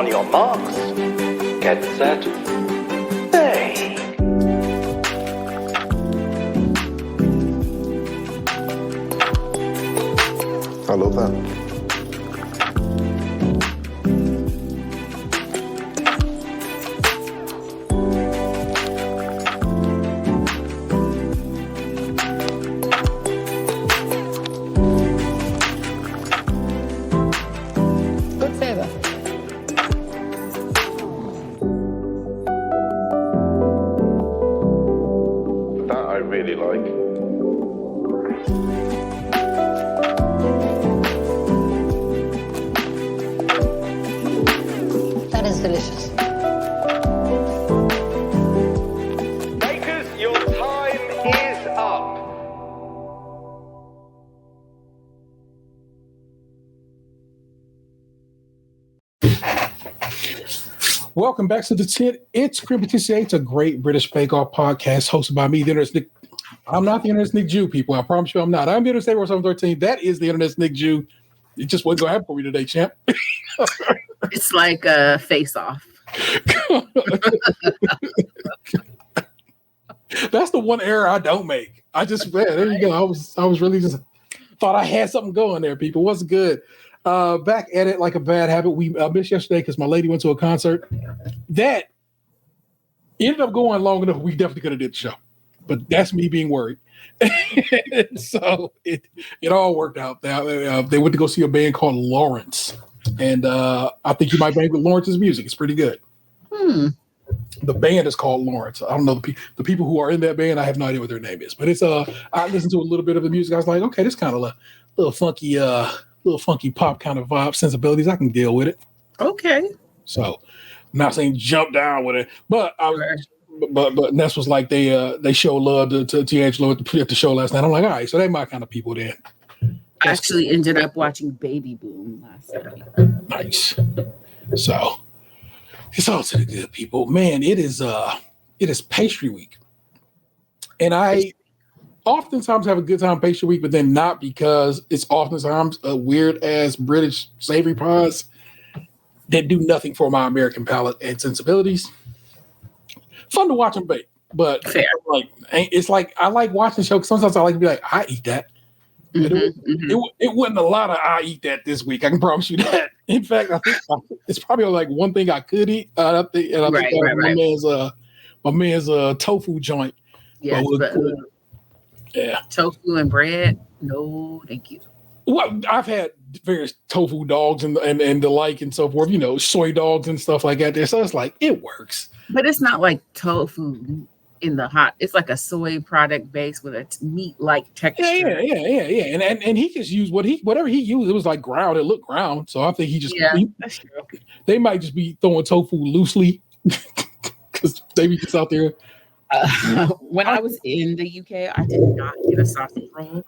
On your marks, get set, bake. I love that. Good flavor. That I really like. That is delicious. Bakers, your time is up. Welcome back to the tent. It's Crimpy It's a great British Bake Off podcast hosted by me, the Internet's Nick. I'm not the Internet's Nick Jew, people. I promise you I'm not. I'm the Internet's Nick 713. That is the Internet's Nick Jew. It just wasn't going to happen for me today, champ. It's like a face-off. That's the one error I don't make. I just, man, there you go. I was really just thought I had something going there, people. It wasn't good. Back at it like a bad habit. We missed yesterday because my lady went to a concert. That ended up going long enough. We definitely could have did the show, but that's me being worried. So it all worked out. They went to go see a band called Lawrence, and I think you might bang with Lawrence's music. It's pretty good. The band is called Lawrence. I don't know the people who are in that band. I have no idea what their name is, but it's I listened to a little bit of the music. I was like, okay, this kind of a little funky pop kind of vibe sensibilities. I can deal with it. Okay. So I'm not saying jump down with it, but I was, but Ness was like they show love to D'Angelo at the show last night. I'm like, all right, so they my kind of people then. I actually ended up watching Baby Boom last night. Nice. So it's all to the good people. Man, it is pastry week. And I oftentimes have a good time pastry week, but then not because it's oftentimes a weird ass British savory pies that do nothing for my American palate and sensibilities. Fun to watch them bake, but fair. It's like I like watching the show because sometimes I like to be like, I eat that. It wasn't a lot of I eat that this week. I can promise you that. In fact, I think it's probably like one thing I could eat. I think my man's tofu joint. Yes, but yeah, tofu and bread. No, thank you. Well, I've had various tofu dogs and the like and so forth. You know, soy dogs and stuff like that. There, so it's like it works. But it's not like tofu in the hot. It's like a soy product base with a meat-like texture. Yeah. And he just used whatever he used. It was like ground. It looked ground. So I think he just that's true. They might just be throwing tofu loosely because they be just out there. When I was in the UK, I did not get a sausage roll.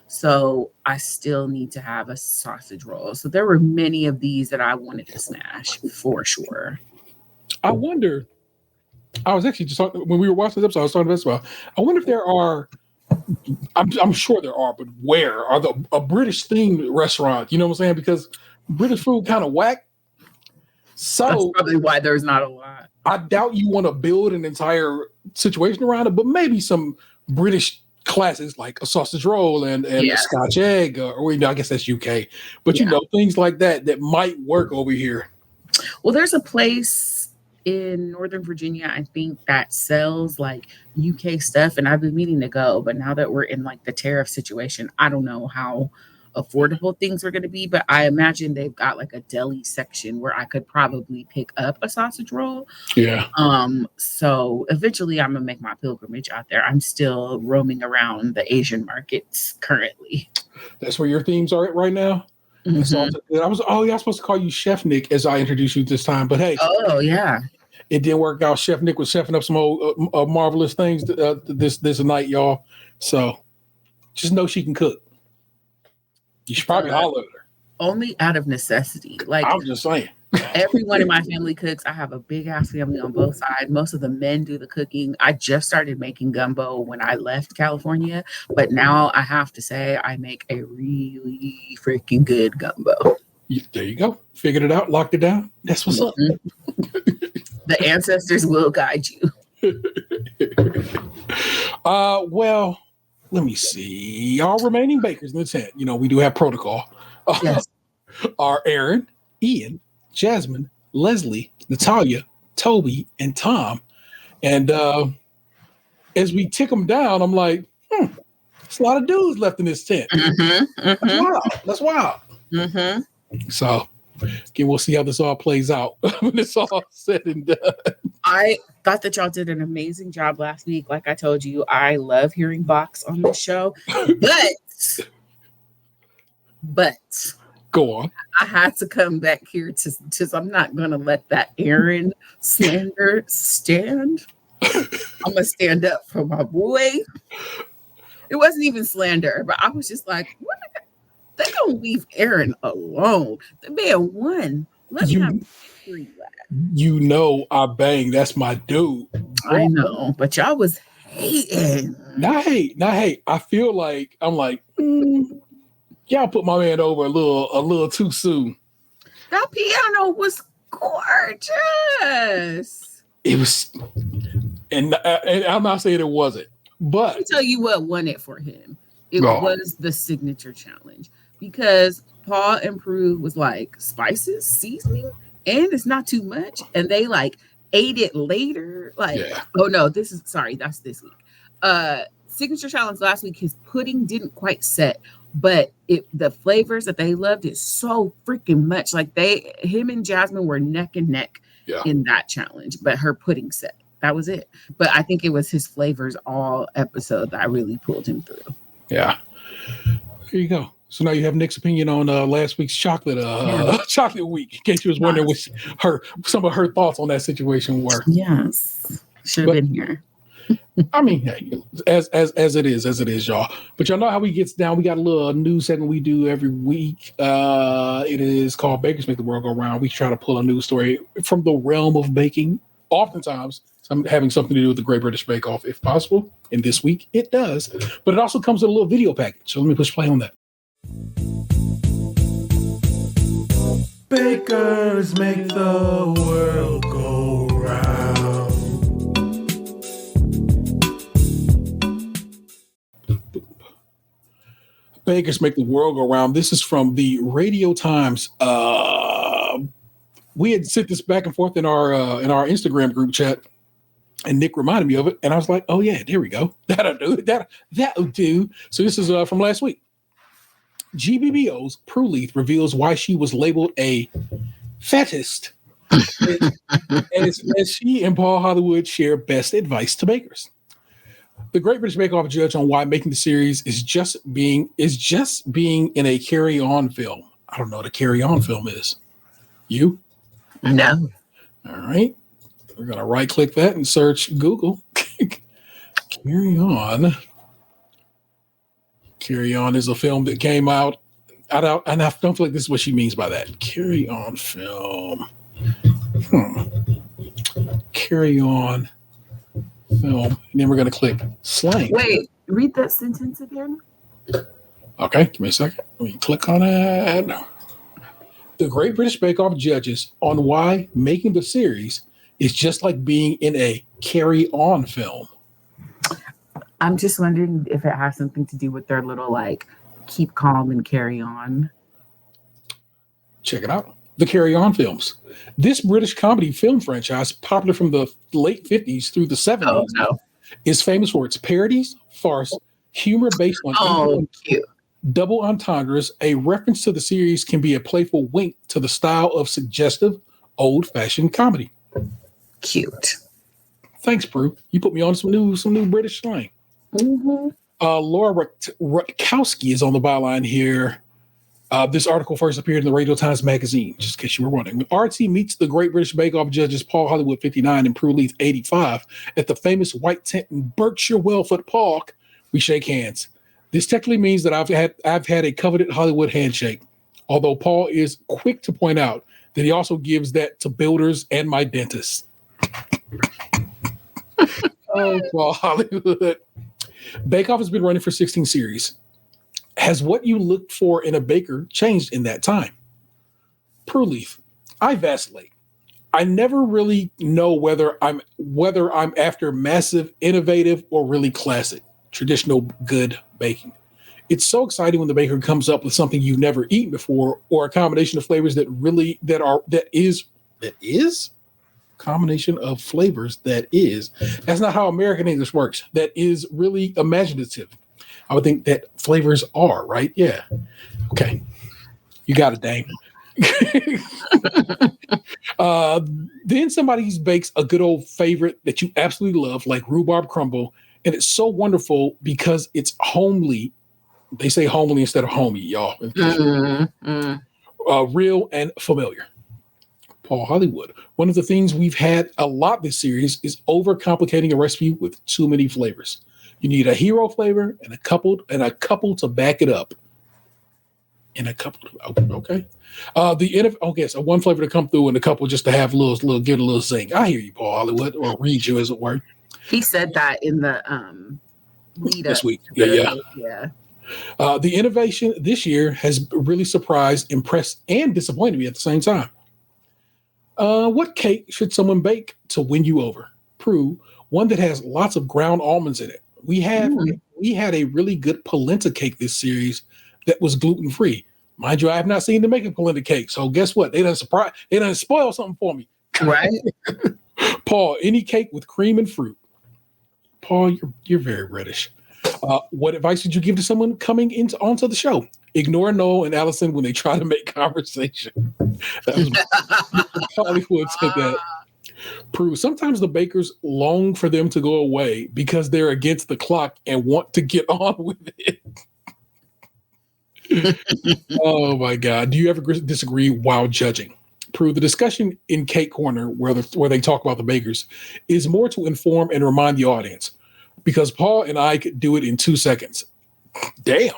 So I still need to have a sausage roll. So there were many of these that I wanted to smash for sure. I wonder. I was actually just talking when we were watching this episode. I was talking about this. I wonder if there are. I'm sure there are, but where are a British themed restaurant? You know what I'm saying? Because British food kind of whack. So that's probably why there's not a lot. I doubt you want to build an entire situation around it, but maybe some British classics like a sausage roll and a Scotch egg, or I guess that's UK. But you know, things like that might work over here. Well, there's a place in Northern Virginia, I think, that sells like UK stuff, and I've been meaning to go, but now that we're in like the tariff situation, I don't know how affordable things are going to be, but I imagine they've got like a deli section where I could probably pick up a sausage roll. Yeah. So eventually I'm gonna make my pilgrimage out there. I'm still roaming around the Asian markets currently. That's where your themes are at right now. Mm-hmm. I was supposed to call you Chef Nick as I introduced you this time, but hey. Oh yeah. It didn't work out. Chef Nick was chefing up some old marvelous things this night, y'all. So just know she can cook. You should probably holler at her. Only out of necessity. Like I'm just saying. Everyone in my family cooks. I have a big ass family on both sides. Most of the men do the cooking. I just started making gumbo when I left California, but now I have to say I make a really freaking good gumbo. There you go. Figured it out. Locked it down. That's what's up. The ancestors will guide you. Well, let me see. Our remaining bakers in the tent. We do have protocol. Yes. Are Aaron, Ian, Jasmine, Leslie, Natalia, Toby, and Tom. And as we tick them down, I'm like, there's a lot of dudes left in this tent. That's wild. So, again, we'll see how this all plays out when it's all said and done. I thought that y'all did an amazing job last week. Like I told you, I love hearing Box on this show. But go on. I had to come back here to I'm not going to let that Aaron slander stand. I'm going to stand up for my boy. It wasn't even slander, but I was just like, what? They don't leave Aaron alone. The man won. Let him have victory lap. I bang. That's my dude. I know, but y'all was hating. Not hate. I feel like I'm like, y'all put my man over a little too soon. That piano was gorgeous. It was, and I'm not saying it wasn't, but Let me tell you what won it for him. It was the signature challenge because Paul and Prue was like spices, seasoning, and it's not too much. And they like ate it later. Like, oh no, that's this week. Signature challenge last week, his pudding didn't quite set, but the flavors that they loved is so freaking much. Like him and Jasmine were neck and neck in that challenge, but her pudding set. That was it. But I think it was his flavors all episode that really pulled him through. Yeah. Here you go. So now you have Nick's opinion on last week's chocolate week. In case you was wondering what some of her thoughts on that situation were. Yes. Should have been here. I mean, hey, as it is, y'all. But y'all know how we gets down. We got a little news segment we do every week. It is called Bakers Make the World Go Round. We try to pull a news story from the realm of baking. Oftentimes, having something to do with the Great British Bake Off, if possible. And this week, it does. But it also comes with a little video package. So let me push play on that. Bakers make the world go round. Bakers make the world go round. This is from the Radio Times. We had sent this back and forth in our Instagram group chat, and Nick reminded me of it, and I was like, "Oh yeah, there we go. That'll do. That'll do." So this is from last week. GBBO's Prue Leith reveals why she was labeled a fattist, as she and Paul Hollywood share best advice to bakers. The Great British Bake Off judge on why making the series is just being in a carry-on film. I don't know what a carry-on film is. You? No. All right. We're gonna right-click that and search Google. Carry On. Carry On is a film that came out. I don't feel like this is what she means by that. Carry On film. Carry On film. And then we're going to click slang. Wait, read that sentence again. Okay, give me a second. Let me click on it. The Great British Bake Off judges on why making the series is just like being in a carry-on film. I'm just wondering if it has something to do with their little like keep calm and carry on. Check it out. The Carry On films. This British comedy film franchise, popular from the late 50s through the 70s, is famous for its parodies, farce, humor based on cute. double entendres. A reference to the series can be a playful wink to the style of suggestive, old-fashioned comedy. Cute. Thanks, Prue. You put me on some new British slang. Mm-hmm. Laura Rutkowski is on the byline here. This article first appeared in the Radio Times magazine, just in case you were wondering. When RT meets the Great British Bake Off judges Paul Hollywood 59 and Prue Leith 85 at the famous White Tent in Berkshire Wellfoot Park, we shake hands. This technically means that I've had a coveted Hollywood handshake, although Paul is quick to point out that he also gives that to builders and my dentist. Oh, Paul Hollywood. Bake Off has been running for 16 series. Has what you looked for in a baker changed in that time? Prue Leith. I vacillate. I never really know whether I'm after massive, innovative, or really classic, traditional good baking. It's so exciting when the baker comes up with something you've never eaten before, or a combination of flavors that is combination of flavors that is. That's not how American English works. That is really imaginative. I would think that flavors are, right? Yeah. Okay. You got it, Dane. Then somebody bakes a good old favorite that you absolutely love, like rhubarb crumble, and it's so wonderful because it's homely. They say homely instead of homey, y'all. Real and familiar. Paul Hollywood. One of the things we've had a lot this series is overcomplicating a recipe with too many flavors. You need a hero flavor and a couple to back it up. And a couple. Okay. So one flavor to come through and a couple just to have a little get a little zing. I hear you, Paul Hollywood, or read you as it were. He said that in the lead this up week. Yeah. The innovation this year has really surprised, impressed, and disappointed me at the same time. What cake should someone bake to win you over? Prue, one that has lots of ground almonds in it. We had a really good polenta cake this series that was gluten free. Mind you, I have not seen them make a polenta cake. So guess what? They done spoil something for me. Right. Paul, any cake with cream and fruit. Paul, you're very British. What advice would you give to someone coming onto the show? Ignore Noel and Allison when they try to make conversation. Hollywood said that. Prue, sometimes the bakers long for them to go away because they're against the clock and want to get on with it. Oh my God. Do you ever disagree while judging? Prue, the discussion in Cake Corner, where they talk about the bakers, is more to inform and remind the audience, because Paul and I could do it in 2 seconds. Damn.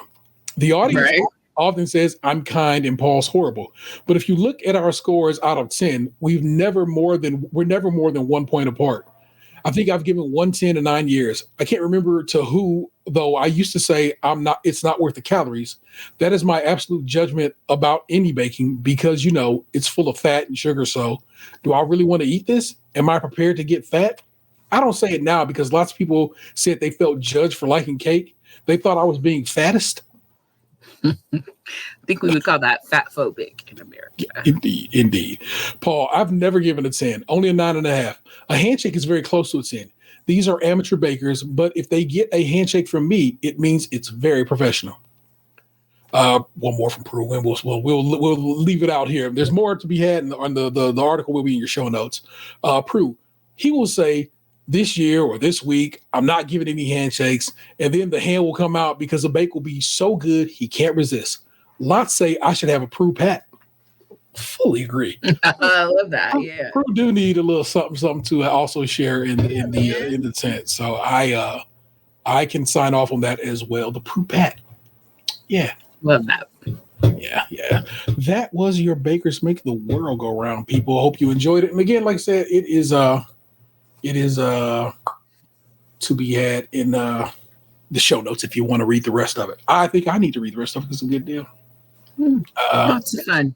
The audience often says I'm kind and Paul's horrible. But if you look at our scores out of 10, we're never more than 1 point apart. I think I've given 110 in 9 years. I can't remember to who, though. I used to say it's not worth the calories. That is my absolute judgment about any baking, because it's full of fat and sugar. So do I really want to eat this? Am I prepared to get fat? I don't say it now because lots of people said they felt judged for liking cake. They thought I was being fattest. I think we would call that fat phobic in America. Indeed. Paul, I've never given a 10, only a 9.5. A handshake is very close to a 10. These are amateur bakers, but if they get a handshake from me, it means it's very professional. One more from Prue, and we'll leave it out here. There's more to be had on the article will be in your show notes. Prue, he will say, this year or this week, I'm not giving any handshakes, and then the hand will come out because the bake will be so good he can't resist. Lots say I should have a Prue pat. Fully agree. I love that. Yeah, Prue do need a little something to also share in the tent. So I can sign off on that as well. The Prue pat. Yeah, love that. Yeah. That was your Bakers Make the World Go Round, people. I hope you enjoyed it. And again, like I said, it is to be had in the show notes if you want to read the rest of it. I think I need to read the rest of it. It's a good deal. Lots of fun.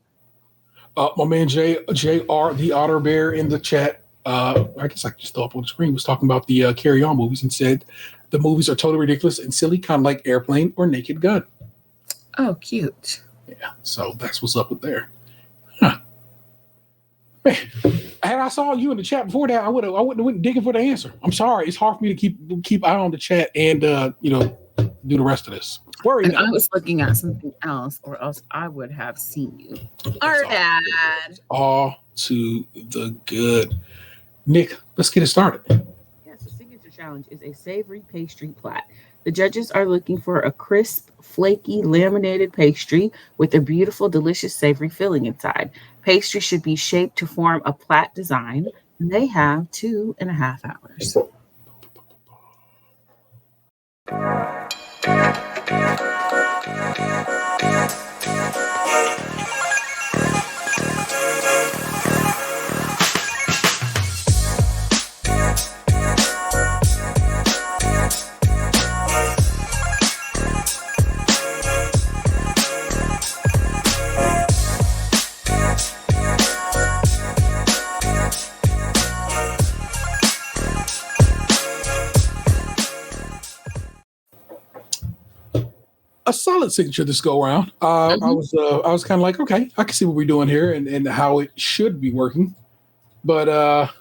My man JR, the Otter Bear, in the chat, I guess I can just throw up on the screen, was talking about the Carry On movies and said the movies are totally ridiculous and silly, kind of like Airplane or Naked Gun. Oh, cute. Yeah, so that's what's up with there. Huh. Man, had I saw you in the chat before that, I wouldn't have went digging for the answer. I'm sorry. It's hard for me to keep eye on the chat and do the rest of this. Worry. And I was looking at something else, or else I would have seen you. Our dad. All to the good. Nick, let's get it started. Yes, the signature challenge is a savory pastry plat. The judges are looking for a crisp, flaky, laminated pastry with a beautiful, delicious, savory filling inside. Pastry should be shaped to form a plat design, and they have 2.5 hours. solid signature this go around. I was kind of like, okay, I can see what we're doing here and how it should be working. But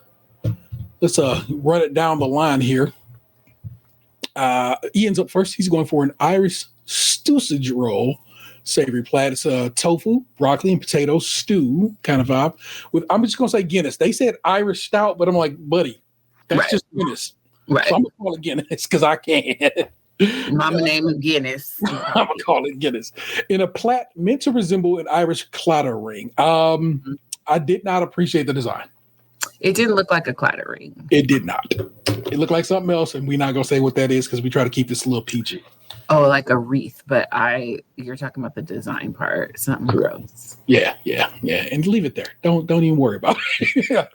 let's run it down the line here. Ian's up first. He's going for an Irish sausage roll, savory plait. It's a tofu, broccoli, and potato stew kind of vibe. I'm just gonna say Guinness. They said Irish stout, but I'm like, buddy, that's just Guinness. Right. So I'm gonna call it Guinness because I can. Mama name is Guinness. I'm gonna call it Guinness. In a plait meant to resemble an Irish clatter ring. I did not appreciate the design. It didn't look like a clatter ring. It did not. It looked like something else, and we're not gonna say what that is because we try to keep this a little peachy. Oh, like a wreath, but you're talking about the design part. Something gross. Yeah. And leave it there. Don't even worry about it.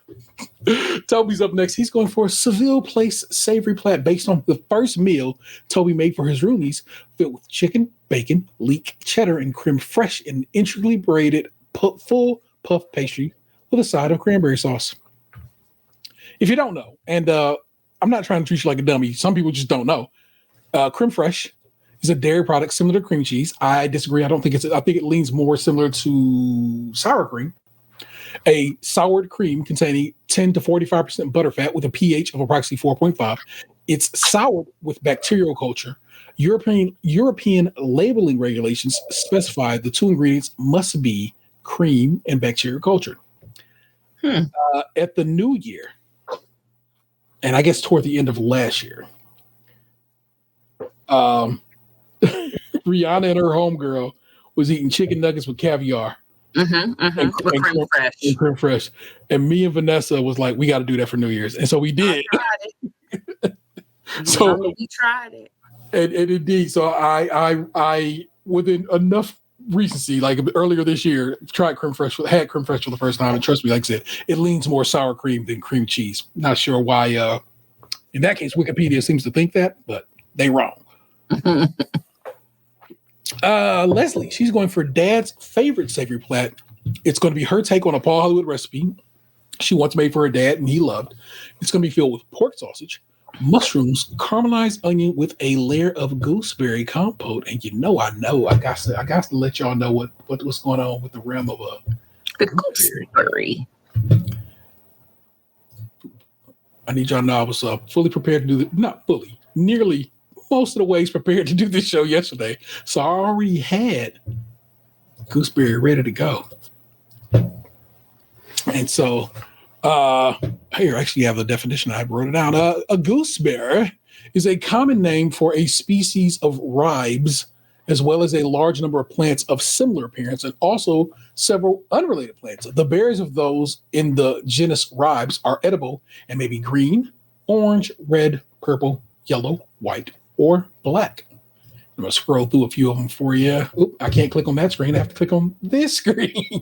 Toby's up next. He's going for a Seville Place savory plait based on the first meal Toby made for his roomies, filled with chicken, bacon, leek, cheddar, and creme fraiche in intricately braided full puff pastry with a side of cranberry sauce. If you don't know, and I'm not trying to treat you like a dummy, some people just don't know. Creme fraiche is a dairy product similar to cream cheese. I disagree. I think it leans more similar to sour cream. A soured cream containing 10 to 45% butterfat with a pH of approximately 4.5. It's soured with bacterial culture. European labeling regulations specify the two ingredients must be cream and bacterial culture. At the new year, and I guess toward the end of last year, Rihanna and her homegirl was eating chicken nuggets with caviar. And creme fraiche. And me and Vanessa was like, we got to do that for New Year's. And so we did. So we tried it. And indeed, so I within enough recency, like earlier this year, had creme fraiche for the first time. And trust me, like I said, it leans more sour cream than cream cheese. Not sure why. In that case, Wikipedia seems to think that, but they wrong. Leslie, she's going for Dad's favorite savory plait. It's going to be her take on a Paul Hollywood recipe she once made for her dad and he loved. It's going to be filled with pork sausage, mushrooms, caramelized onion with a layer of gooseberry compote. And I got to let y'all know what's going on with the realm of the gooseberry. I need y'all to know I was fully prepared to do not fully, nearly most of the ways prepared to do this show yesterday. So I already had gooseberry ready to go. And so here, I actually have the definition. I wrote it down. A gooseberry is a common name for a species of ribes, as well as a large number of plants of similar appearance, and also several unrelated plants. The berries of those in the genus ribes are edible and may be green, orange, red, purple, yellow, white, or black. I'm going to scroll through a few of them for you. Oop, I can't click on that screen. I have to click on this screen.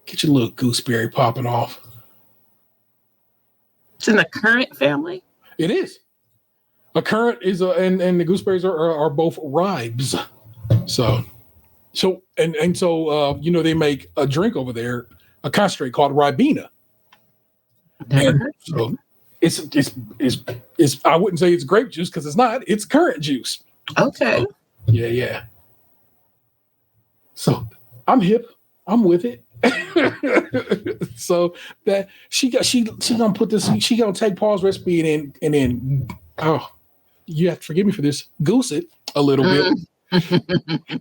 Get your little gooseberry popping off. It's in the currant family? It is. A currant is and the gooseberries are both ribes. So they make a drink over there, a concentrate called Ribena. So it's I wouldn't say it's grape juice because it's not. It's currant juice. Okay. So, yeah. So I'm hip. I'm with it. So that she gonna put this. She gonna take Paul's recipe and then you have to forgive me for this. Goose it a little bit.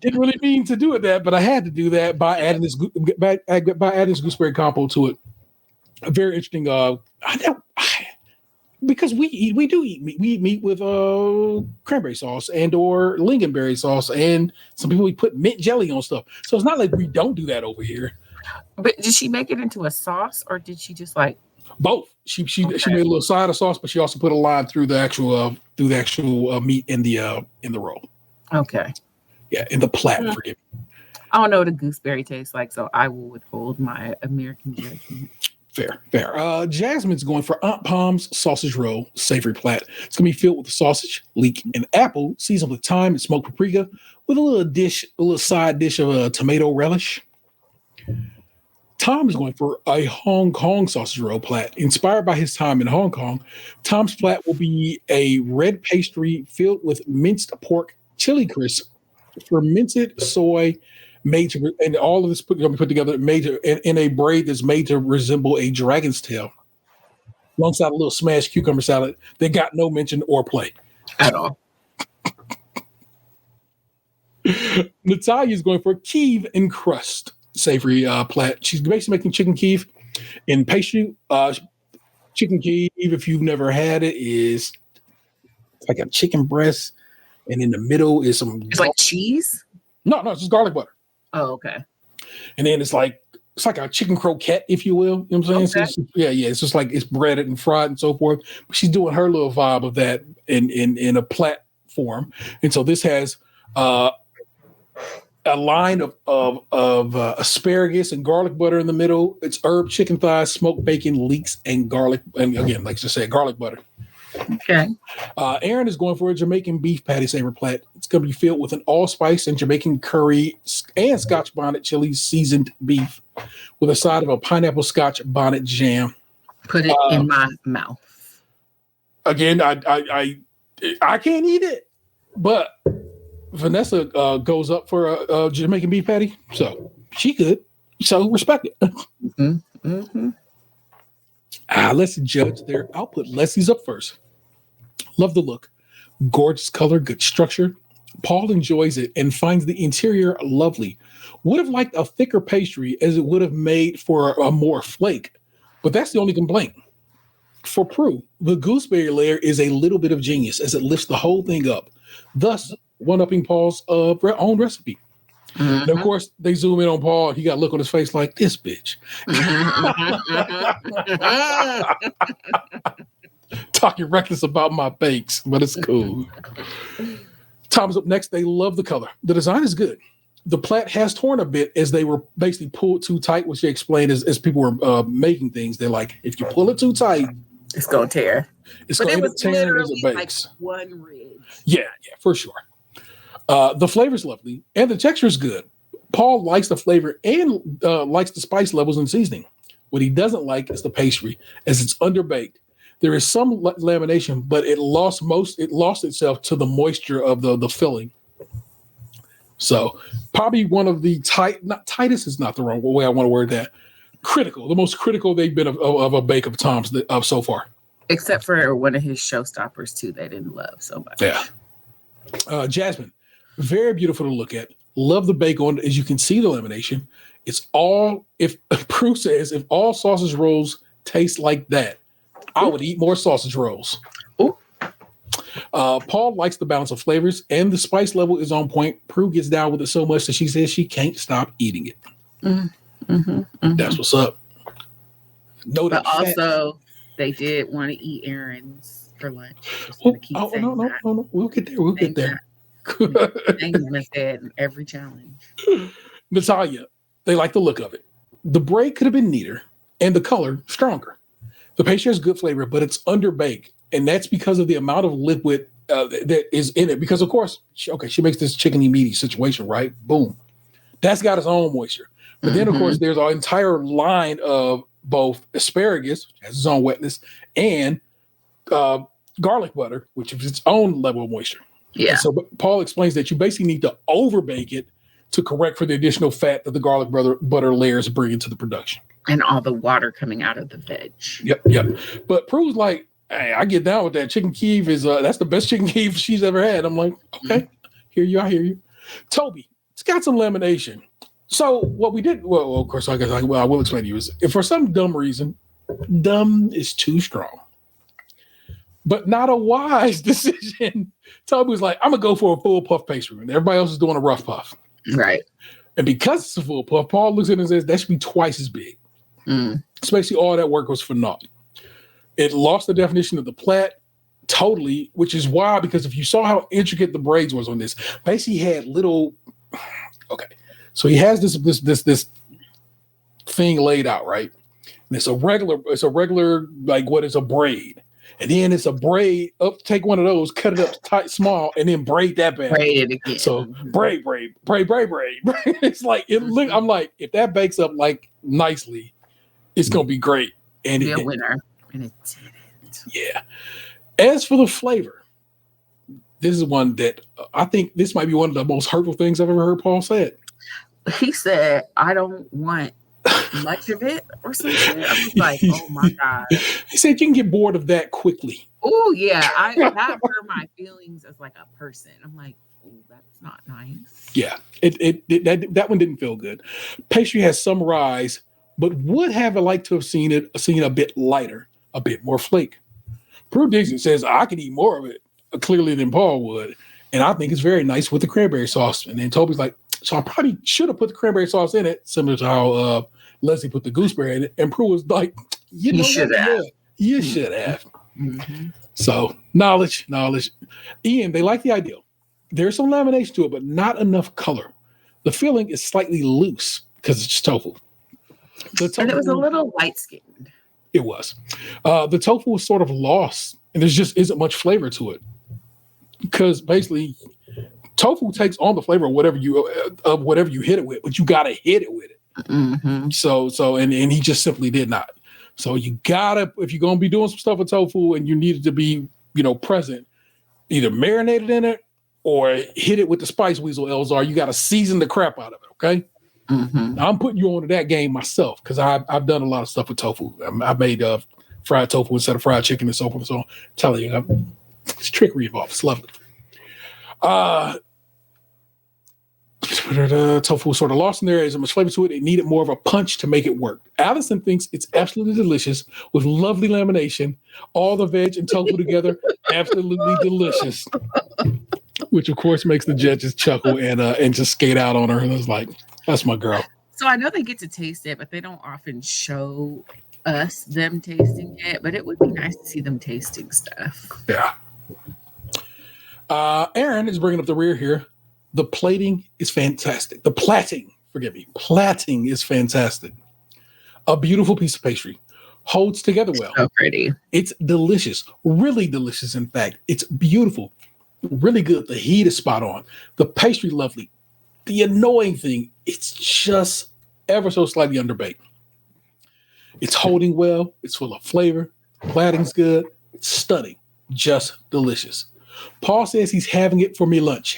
Didn't really mean to do it but I had to do that by adding this gooseberry compote to it. A very interesting. Because we do eat meat. We eat meat with cranberry sauce and or lingonberry sauce, and some people we put mint jelly on stuff. So it's not like we don't do that over here. But did she make it into a sauce, or did she just like both? She made a little side of sauce, but she also put a line through the actual meat in the roll. Okay. Yeah, in the plait. Forgive me. I don't know what a gooseberry tastes like, so I will withhold my American judgment. Fair. Jasmine's going for Aunt Palm's sausage roll savory plait. It's going to be filled with sausage, leek, and apple, seasoned with thyme and smoked paprika, with a little side dish of a tomato relish. Tom is going for a Hong Kong sausage roll plat. Inspired by his time in Hong Kong, Tom's plat will be a red pastry filled with minced pork, chili crisp, fermented soy, and all of this put together, in a braid that's made to resemble a dragon's tail, alongside a little smashed cucumber salad that got no mention or play At all. Natalia is going for Kiev and crust savory plat. She's basically making chicken Kiev in pastry. Chicken Kiev, if you've never had it, is like a chicken breast, and in the middle is some. It's like cheese. No, it's just garlic butter. Oh, okay. And then it's like a chicken croquette, if you will. You know what I'm saying? Okay. So it's just like it's breaded and fried and so forth. But she's doing her little vibe of that in a platform. And so this has a line of asparagus and garlic butter in the middle. It's herb chicken thighs, smoked bacon, leeks, and garlic. And again, like I said, garlic butter. Okay. Aaron is going for a Jamaican beef patty saver plat. It's going to be filled with an allspice and Jamaican curry and Scotch bonnet chili seasoned beef with a side of a pineapple Scotch bonnet jam. Put it in my mouth. Again, I can't eat it, but Vanessa goes up for a Jamaican beef patty, so she could. So respect it. Mm-hmm. Mm-hmm. Let's judge their output. Leslie's up first. Love the look. Gorgeous color, good structure. Paul enjoys it and finds the interior lovely. Would have liked a thicker pastry as it would have made for a more flake, but that's the only complaint. For Prue, the gooseberry layer is a little bit of genius as it lifts the whole thing up, thus one-upping Paul's own recipe. Mm-hmm. And of course, they zoom in on Paul. And he got a look on his face like, this bitch. Talking reckless about my bakes, but it's cool. Tom's up next. They love the color. The design is good. The plat has torn a bit as they were basically pulled too tight, which they explained as people were making things. They're like, if you pull it too tight, it's going to tear. It's going to tear as it bakes. Like one ridge. Yeah, for sure. The flavor's lovely and the texture is good. Paul likes the flavor and likes the spice levels and seasoning. What he doesn't like is the pastry, as it's underbaked. There is some lamination, but it lost itself to the moisture of the filling. So probably one of the tightest is not the wrong way I want to word that. Critical, the most critical they've been of a bake of Tom's so far. Except for one of his showstoppers too, they didn't love so much. Yeah. Jasmine, very beautiful to look at. Love the bake on, as you can see the lamination. It's all, if Prue says, if all sausage rolls taste like that, I would eat more sausage rolls. Ooh. Paul likes the balance of flavors and the spice level is on point. Prue gets down with it so much that she says she can't stop eating it. Mm-hmm, mm-hmm. That's what's up. But also, they did want to eat Aaron's for lunch. No. We'll get there. We'll get there. They said every challenge. Natalia, they like the look of it. The braid could have been neater and the color stronger. The pastry has good flavor, but it's underbaked, and that's because of the amount of liquid that is in it. Because of course, she makes this chickeny meaty situation, right? Boom, that's got its own moisture. But then, of course, there's an entire line of both asparagus, which has its own wetness, and garlic butter, which has its own level of moisture. Yeah. And so Paul explains that you basically need to overbake it to correct for the additional fat that the garlic butter layers bring into the production. And all the water coming out of the veg. Yep. But Prue's like, hey, I get down with that. Chicken Kiev is that's the best chicken Kiev she's ever had. I'm like, okay, I hear you. Toby, it's got some lamination. So what we did, well, of course, I will explain to you, is if for some dumb reason, dumb is too strong, but not a wise decision. Toby was like, I'm gonna go for a full puff pastry, and everybody else is doing a rough puff. Right. And because it's a full puff, Paul looks at it and says, that should be twice as big. Especially all that work was for naught. It lost the definition of the plat totally, which is why, because if you saw how intricate the braids was on this, basically he had little, okay. So he has this thing laid out, right? And it's a regular, like what is a braid. And then it's a braid up. Take one of those, cut it up tight, small, and then braid that back. Braid it again. So braid. It's like it look. I'm like, if that bakes up like nicely, it's gonna be great. And be a winner. And it didn't. Yeah. As for the flavor, this is one that I think this might be one of the most hurtful things I've ever heard Paul say. He said, "I don't want much of it," or something. I was like, "Oh my god!" He said, "You can get bored of that quickly." Oh yeah, that hurt my feelings as like a person. I'm like, "Oh, that's not nice." Yeah, that one didn't feel good. Pastry has some rise, but would have liked to have seen a bit lighter, a bit more flake. Prue Dixon says, "I could eat more of it clearly than Paul would, and I think it's very nice with the cranberry sauce." And then Toby's like, "So I probably should have put the cranberry sauce in it, similar to how Leslie put the gooseberry in it." And Prue was like, "You should have. You should have." Mm-hmm. So knowledge. Ian, they like the idea. There's some lamination to it, but not enough color. The filling is slightly loose because it's tofu. And it was a little light-skinned. It was. The tofu was sort of lost, and there just isn't much flavor to it. Because basically, tofu takes on the flavor of whatever you hit it with, but you gotta hit it with it. Mm-hmm. So and he just simply did not. So you gotta, if you're gonna be doing some stuff with tofu and you need it to be, present, either marinated in it or hit it with the spice weasel Elzar. You gotta season the crap out of it. Okay. Mm-hmm. Now, I'm putting you onto that game myself because I've done a lot of stuff with tofu. I made fried tofu instead of fried chicken and so forth and so on. I'm telling you, it's trickery involved. It's lovely. Tofu was sort of lost in there. There's much flavor to it. It needed more of a punch to make it work. Allison thinks it's absolutely delicious with lovely lamination. All the veg and tofu together, absolutely delicious. Which of course makes the judges chuckle and just skate out on her. And I was like, that's my girl. So I know they get to taste it, but they don't often show us them tasting it. But it would be nice to see them tasting stuff. Yeah. Aaron is bringing up the rear here. The plating is fantastic. The plaiting is fantastic. A beautiful piece of pastry. Holds together well. So pretty. It's delicious. Really delicious, in fact. It's beautiful. Really good. The heat is spot on. The pastry, lovely. The annoying thing, it's just ever so slightly underbaked. It's holding well. It's full of flavor. Plating's good. It's stunning. Just delicious. Paul says he's having it for me lunch.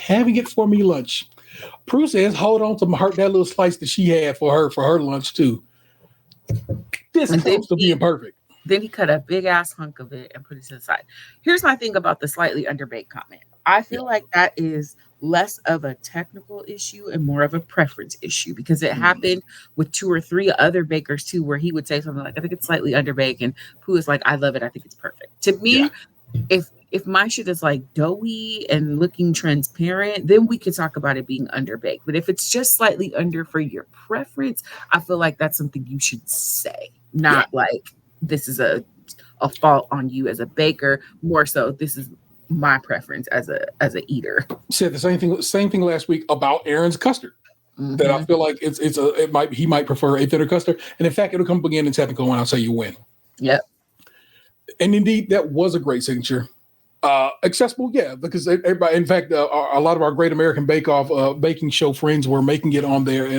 Prue says, hold on to that little slice that she had for her lunch too. This is close to being perfect. Then he cut a big ass hunk of it and put it to the side. Here's my thing about the slightly underbaked comment. I feel like that is less of a technical issue and more of a preference issue because it happened with 2 or 3 other bakers too, where he would say something like, I think it's slightly underbaked, and Prue is like, I love it. I think it's perfect. To me, if my shit is like doughy and looking transparent, then we could talk about it being underbaked. But if it's just slightly under for your preference, I feel like that's something you should say, not like this is a fault on you as a baker. More so, this is my preference as a eater. Said the same thing last week about Aaron's custard. Mm-hmm. That I feel like he might prefer a thinner custard, and in fact, it'll come again in technical when I say you win. Yep. And indeed, that was a great signature. Accessible, because everybody, in fact, a lot of our Great American Bake Off baking show friends were making it on their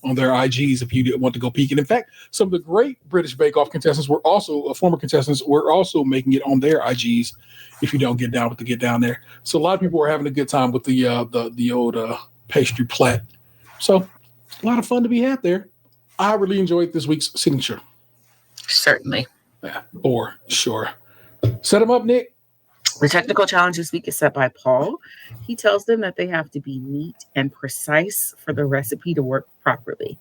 IGs if you want to go peek. And in fact, some of the great British Bake Off contestants were also former contestants were also making it on their IGs. If you don't get down there, so a lot of people were having a good time with the old pastry Plait. So a lot of fun to be had there. I really enjoyed this week's signature. Certainly. Yeah, for sure. Set them up, Nick. The technical challenge this week is set by Paul. He tells them that they have to be neat and precise for the recipe to work properly.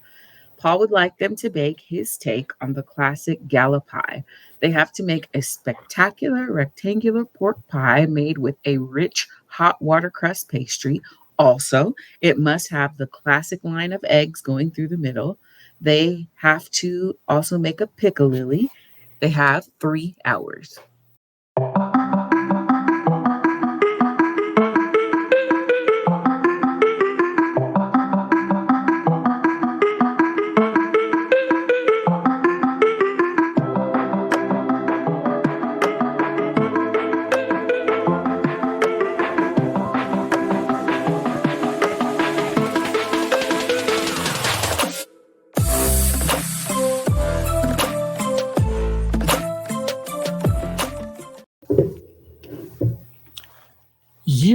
Paul would like them to bake his take on the classic Gala Pie. They have to make a spectacular rectangular pork pie made with a rich hot watercress pastry. Also, it must have the classic line of eggs going through the middle. They have to also make a piccalilli. They have 3 hours.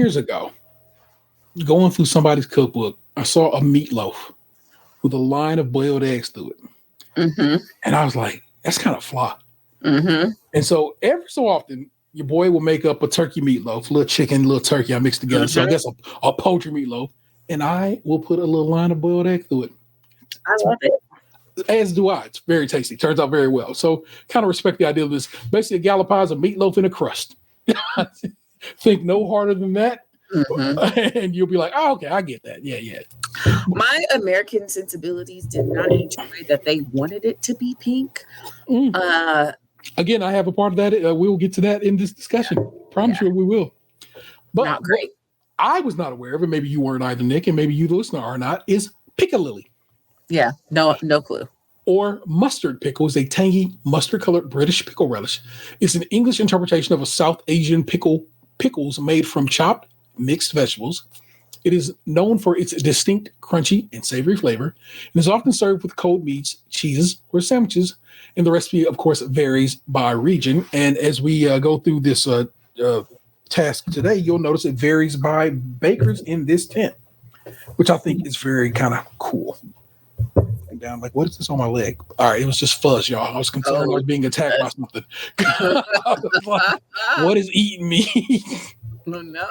years ago, going through somebody's cookbook, I saw a meatloaf with a line of boiled eggs through it. Mm-hmm. And I was like, that's kind of fly. Mm-hmm. And so every so often, your boy will make up a turkey meatloaf, little chicken, little turkey I mix together. So I guess a poultry meatloaf. And I will put a little line of boiled egg through it. I love it. As do I. It's very tasty. Turns out very well. So kind of respect the idea of this. Basically, a Gala Pie is a meatloaf in a crust. Think no harder than that. Mm-hmm. And you'll be like, oh, okay, I get that. Yeah. My American sensibilities did not enjoy that they wanted it to be pink. Again, I have a part of that. We'll get to that in this discussion. Promise you we will. But not great. I was not aware of it. Maybe you weren't either, Nick, and maybe you, the listener, are not, is piccalilli. Yeah, no clue. Or mustard pickle is a tangy mustard-colored British pickle relish. It's an English interpretation of a South Asian pickles made from chopped mixed vegetables. It is known for its distinct crunchy and savory flavor and is often served with cold meats, cheeses, or sandwiches. And the recipe, of course, varies by region. And as we go through this task today, you'll notice it varies by bakers in this tent, which I think is very kind of cool. Down like, what is this on my leg? All right, it was just fuzz, y'all. I was concerned I was being attacked by something. Like, what is eating me? Oh no.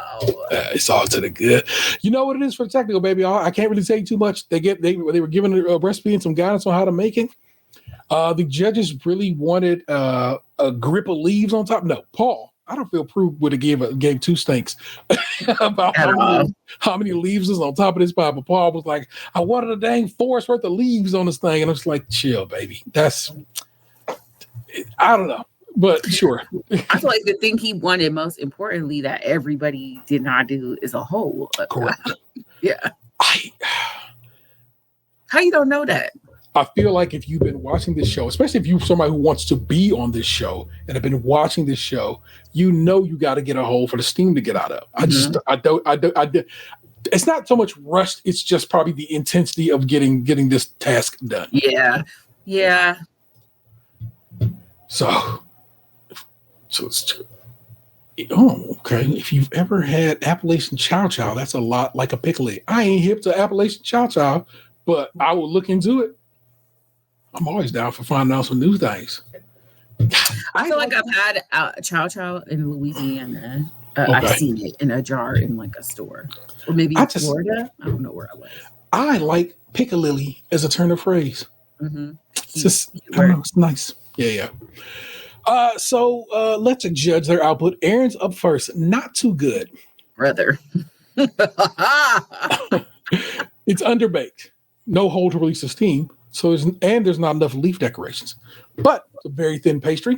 It's all to the good. You know what it is for the technical, baby. I can't really say too much. They were given a recipe and some guidance on how to make it. The judges really wanted a grip of leaves on top. No, Paul. I don't feel Prue would have gave two stinks about how many leaves is on top of this pie. But Paul was like, I wanted a dang forest worth of leaves on this thing. And I was like, chill, baby. I don't know. But sure. I feel like the thing he wanted most importantly that everybody did not do is a whole. Correct. Yeah. How you don't know that? I feel like if you've been watching this show, especially if you're somebody who wants to be on this show and have been watching this show, you know you got to get a hole for the steam to get out of. I don't. It's not so much rushed. It's just probably the intensity of getting this task done. Yeah. So it's okay. If you've ever had Appalachian Chow Chow, that's a lot like a pickle. I ain't hip to Appalachian Chow Chow, but I will look into it. I'm always down for finding out some new things. I feel like I've had Chow Chow in Louisiana. I've seen it in a jar in like a store, or maybe in Florida. I don't know where I was. I like piccalilli as a turn of phrase. Mm-hmm. It's just, I don't know, it's nice. Yeah. So let's judge their output. Aaron's up first. Not too good, brother. It's underbaked. No hole to release the steam. So there's not enough leaf decorations, but it's a very thin pastry.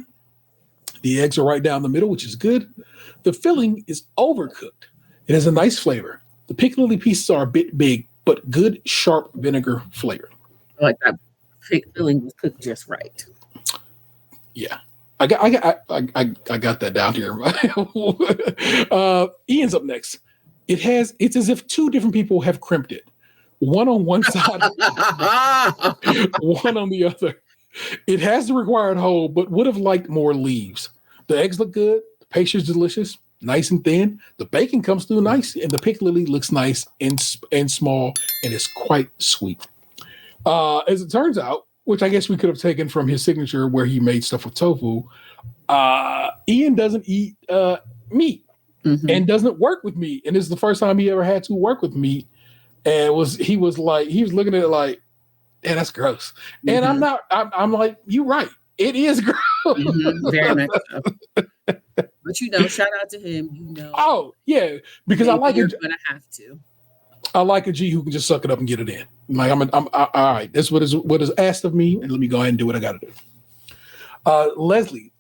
The eggs are right down the middle, which is good. The filling is overcooked. It has a nice flavor. The piccalilli pieces are a bit big, but good sharp vinegar flavor. I like that filling was cooked just right. Yeah, I got that down here. Ian's up next. It's as if two different people have crimped it. One on one side, one on the other. It has the required hole, but would have liked more leaves. The eggs look good. The pastry is delicious, nice and thin. The bacon comes through nice, and the piccalilli looks nice and small, and it's quite sweet. As it turns out, which I guess we could have taken from his signature where he made stuff with tofu, Ian doesn't eat meat and doesn't work with meat. And this is the first time he ever had to work with meat. And he was looking at it like, yeah, that's gross. And I'm like, you're right. It is gross. Very much so. But shout out to him, Oh, yeah. Because I like you're gonna have to. I like a G who can just suck it up and get it in. Like I'm all right. That's what is asked of me, and let me go ahead and do what I got to do. Leslie,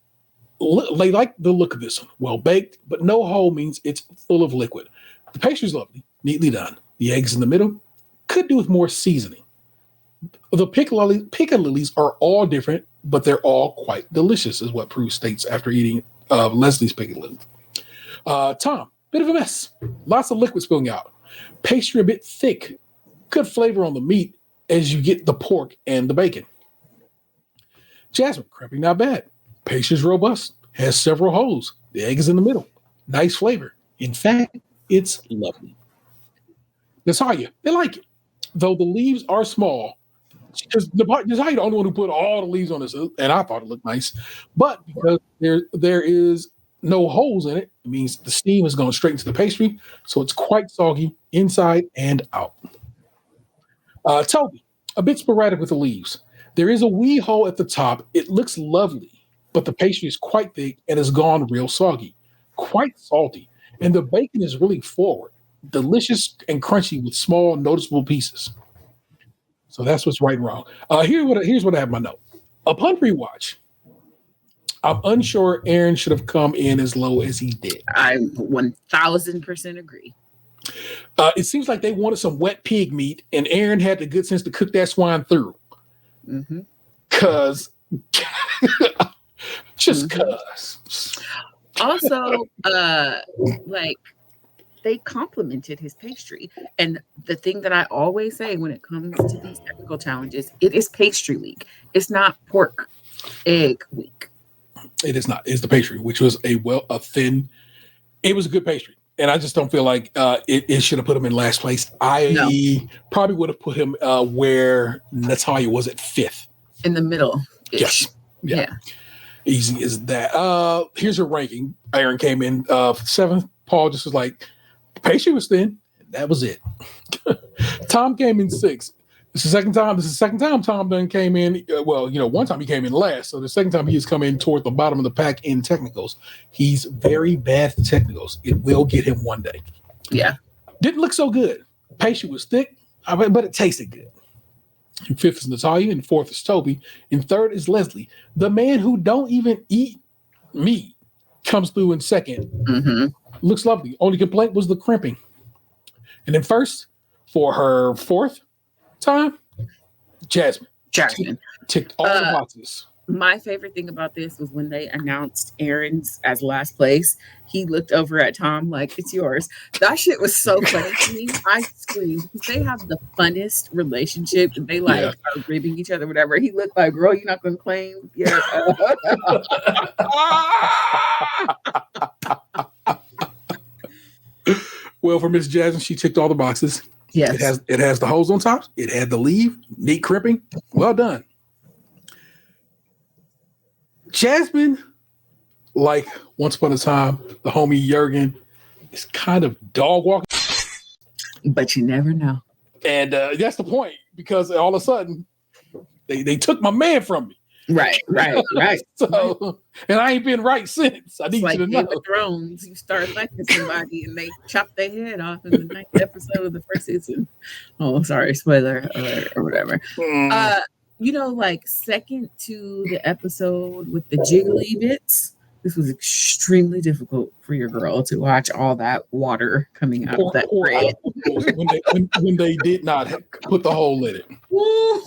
they like the look of this one. Well baked, but no hole means it's full of liquid. The pastry's lovely, neatly done. The eggs in the middle could do with more seasoning. The piccalillis are all different, but they're all quite delicious, is what Prue states after eating Leslie's piccalilli. Tom, bit of a mess. Lots of liquid spilling out. Pastry a bit thick. Good flavor on the meat as you get the pork and the bacon. Jasmine, crimping not bad. Pastry's robust. Has several holes. The egg is in the middle. Nice flavor. In fact, It's lovely. Natalia, they like it. Though the leaves are small. Because Natalia the only one who put all the leaves on this, and I thought it looked nice. But because there is no holes in it, it means the steam is going straight into the pastry, so it's quite soggy inside and out. Toby, a bit sporadic with the leaves. There is a wee hole at the top. It looks lovely, but the pastry is quite thick and has gone real soggy, quite salty, and the bacon is really forward, delicious and crunchy with small, noticeable pieces. So that's what's right and wrong. Here's what I have in my note. Upon rewatch, I'm unsure Aaron should have come in as low as he did. I 1000% agree. It seems like they wanted some wet pig meat, and Aaron had the good sense to cook that swine through. Cause just cause. Also, like they complimented his pastry. And the thing that I always say when it comes to these technical challenges, it is pastry week. It's not pork egg week. It is not. It's the pastry, which was a thin. It was a good pastry, and I just don't feel like it should have put him in last place. Probably would have put him where Natalia was at 5th, in the middle. Yes, yeah. Easy as that. Here's her ranking. Aaron came in 7th. Paul just was like, the pastry was thin. That was it. Tom came in 6th. This is the second time Tom done came in. One time he came in last. So the second time he has come in toward the bottom of the pack in technicals. He's very bad at technicals. It will get him one day. Yeah. Didn't look so good. Pastry was thick, but it tasted good. In 5th is Natalia. In 4th is Toby. In 3rd is Leslie. The man who don't even eat meat comes through in 2nd. Looks lovely. Only complaint was the crimping. And then first, for her 4th time, Jasmine ticked all the boxes. My favorite thing about this was when they announced Aaron's as last place. He looked over at Tom like, it's yours. That shit was so funny to me. I screamed because they have the funnest relationship. And they are ribbing each other, whatever. He looked like, girl, you're not going to claim your. Well, for Miss Jasmine, she ticked all the boxes. Yes. It has the holes on top. It had the leaf, neat crimping. Well done. Jasmine, like once upon a time, the homie Jurgen is kind of dog walking. But you never know. And that's the point, because all of a sudden they took my man from me. Right. So, and I ain't been right since. I need like you to know. Game of Thrones, you start liking somebody and they chop their head off in the 9th episode of the first season. Oh, sorry, spoiler alert or whatever. Second to the episode with the jiggly bits, this was extremely difficult for your girl to watch all that water coming out of that bread. when they did not put the hole in it. Ooh,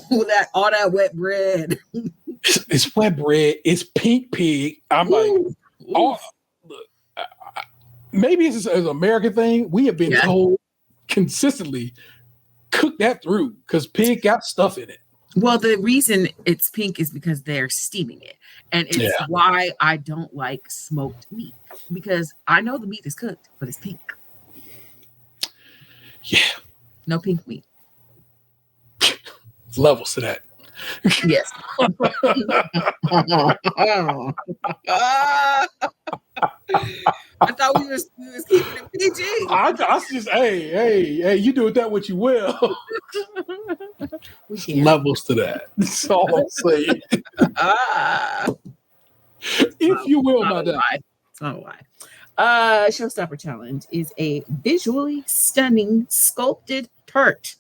all that wet bread. It's wet bread. It's pink pig. I'm like, maybe it's an American thing. We have been told consistently, cook that through because pig got stuff in it. Well, the reason it's pink is because they're steaming it. And it's why I don't like smoked meat. Because I know the meat is cooked, but it's pink. Yeah. No pink meat. Levels to that. Yes. I thought we was keeping it PG. I just, hey, you do with that what you will. Levels to that. That's all I'm saying. If you will, my dad. It's not a lie. Showstopper challenge is a visually stunning sculpted tart.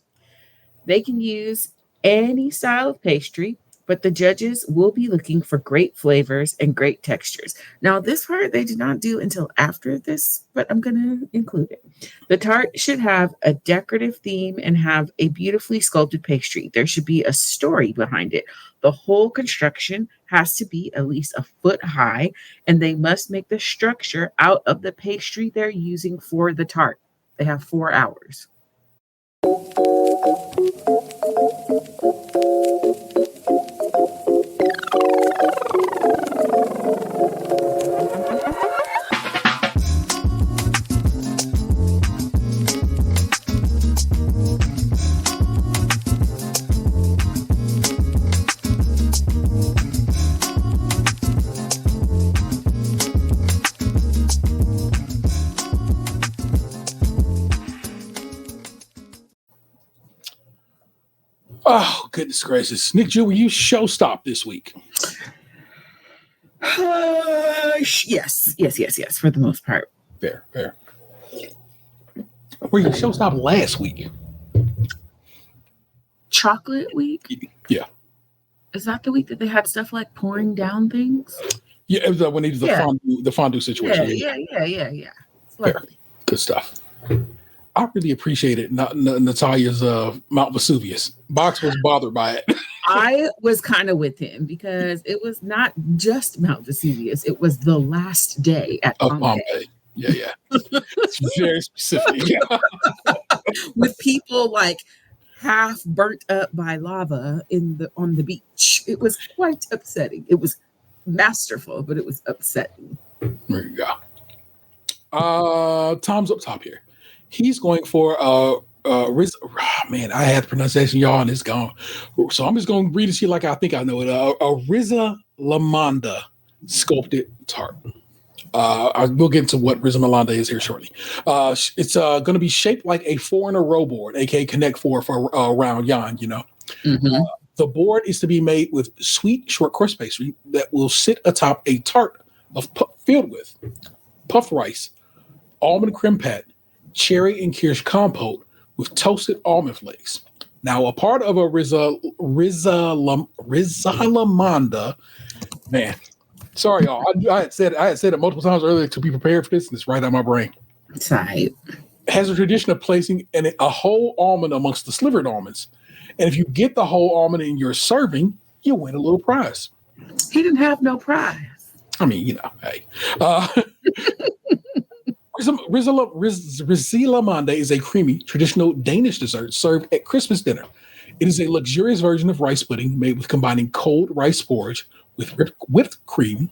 They can use any style of pastry, but the judges will be looking for great flavors and great textures. Now, this part they did not do until after this, but I'm going to include it. The tart should have a decorative theme and have a beautifully sculpted pastry. There should be a story behind it. The whole construction has to be at least a foot high, and they must make the structure out of the pastry they're using for the tart. They have 4 hours. Oh, goodness gracious. Nick Jew, were you showstop this week? Yes, for the most part. Fair. Were you showstop last week? Chocolate week? Yeah. Is that the week that they had stuff like pouring down things? Yeah, it was when he did the fondue situation. Yeah. It's lovely. Good stuff. I really appreciated Natalia's Mount Vesuvius. Box was bothered by it. I was kind of with him because it was not just Mount Vesuvius. It was the last day at Pompeii. Yeah. It's very specific. Yeah. With people like half burnt up by lava on the beach. It was quite upsetting. It was masterful, but it was upsetting. There you go. Tom's up top here. He's going for man, I had the pronunciation, y'all, and it's gone. So I'm just going to read it to you like I think I know it. A Rizza Lamanda sculpted tart. We'll get into what Rizza Lamanda is here shortly. It's going to be shaped like a 4-in-a-row board, aka Connect 4 for round yarn, you know. Mm-hmm. The board is to be made with sweet short crust pastry that will sit atop a tart filled with puffed rice, almond creme pat, cherry and kirsch compote with toasted almond flakes. Now, a part of a Rizza Lamanda, man. Sorry, y'all. I had said it multiple times earlier to be prepared for this, and it's right out of my brain. It's right. Has a tradition of placing a whole almond amongst the slivered almonds. And if you get the whole almond in your serving, you win a little prize. He didn't have no prize. I mean, you know, hey. Rizzilamande is a creamy, traditional Danish dessert served at Christmas dinner. It is a luxurious version of rice pudding made with combining cold rice porridge with whipped cream.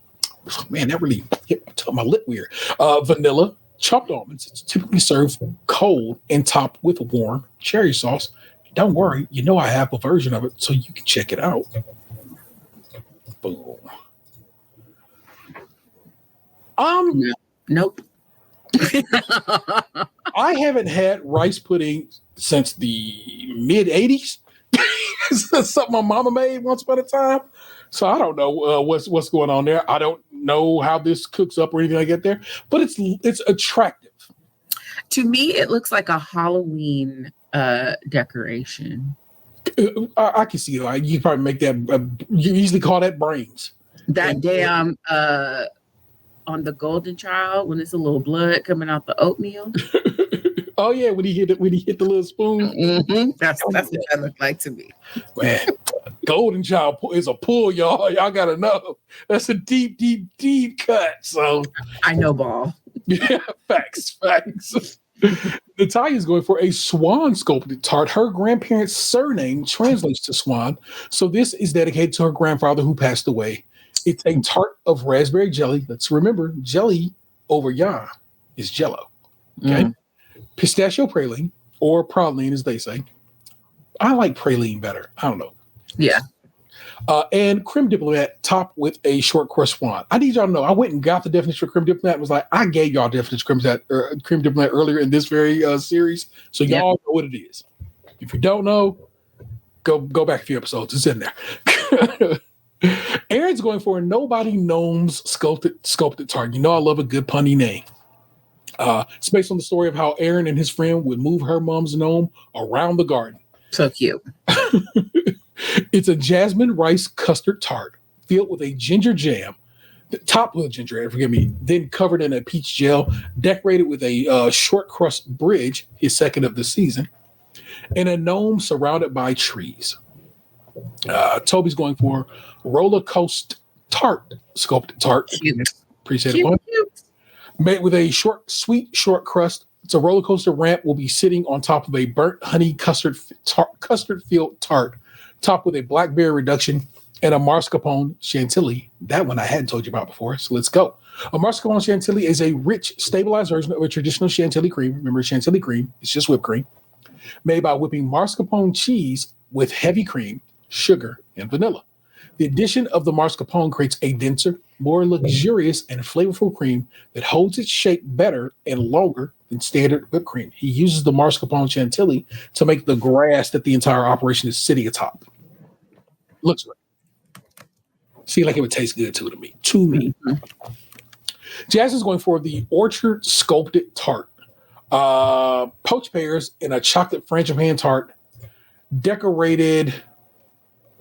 Man, that really hit my lip weird. Vanilla, chopped almonds. It's typically served cold and topped with warm cherry sauce. Don't worry, you know I have a version of it, so you can check it out. Boom. Nope. I haven't had rice pudding since the mid 80s. It's something my mama made once upon a time. So I don't know what's going on there. I don't know how this cooks up or anything like that there, but it's attractive. To me, it looks like a Halloween decoration. I can see it. You probably make that. You usually call that brains. That damn on the Golden Child when it's a little blood coming out the oatmeal. Oh yeah, when he hit the little spoon. Mm-hmm. That's what that looked like to me. Man, Golden Child is a pull, y'all. Y'all gotta know that's a deep cut. So I know ball. Yeah, facts. Natalia's going for a swan sculpted tart. Her grandparents' surname translates to swan, so this is dedicated to her grandfather who passed away. It's a tart of raspberry jelly. Let's remember, jelly over yarn is jello. Okay. Mm. Pistachio praline, or praline as they say. I like praline better. I don't know. Yeah. And creme diplomat topped with a short crust swan. I need y'all to know, I went and got the definition for creme diplomat. It was like, I gave y'all definition of creme diplomat earlier in this very series. So y'all know what it is. If you don't know, go back a few episodes. It's in there. Aaron's going for a Nobody Gnomes sculpted tart. You know I love a good punny name. It's based on the story of how Aaron and his friend would move her mom's gnome around the garden. So cute. It's a jasmine rice custard tart filled with a ginger jam, topped with ginger ale, forgive me, then covered in a peach gel, decorated with a short crust bridge, his second of the season, and a gnome surrounded by trees. Toby's going for roller coaster tart, sculpted tart. Appreciate it. Made with a sweet short crust. It's a roller coaster ramp will be sitting on top of a burnt honey custard filled tart, topped with a blackberry reduction and a mascarpone chantilly. That one I hadn't told you about before, so let's go. A mascarpone chantilly is a rich, stabilized version of a traditional chantilly cream. Remember, chantilly cream, it's just whipped cream, made by whipping mascarpone cheese with heavy cream, sugar, and vanilla. The addition of the mascarpone creates a denser, more luxurious, and flavorful cream that holds its shape better and longer than standard whipped cream. He uses the mascarpone chantilly to make the grass that the entire operation is sitting atop. Looks great. See, like it would taste good too to me. Mm-hmm. Jazz is going for the Orchard Sculpted Tart. Poached pears in a chocolate frangipane tart, decorated.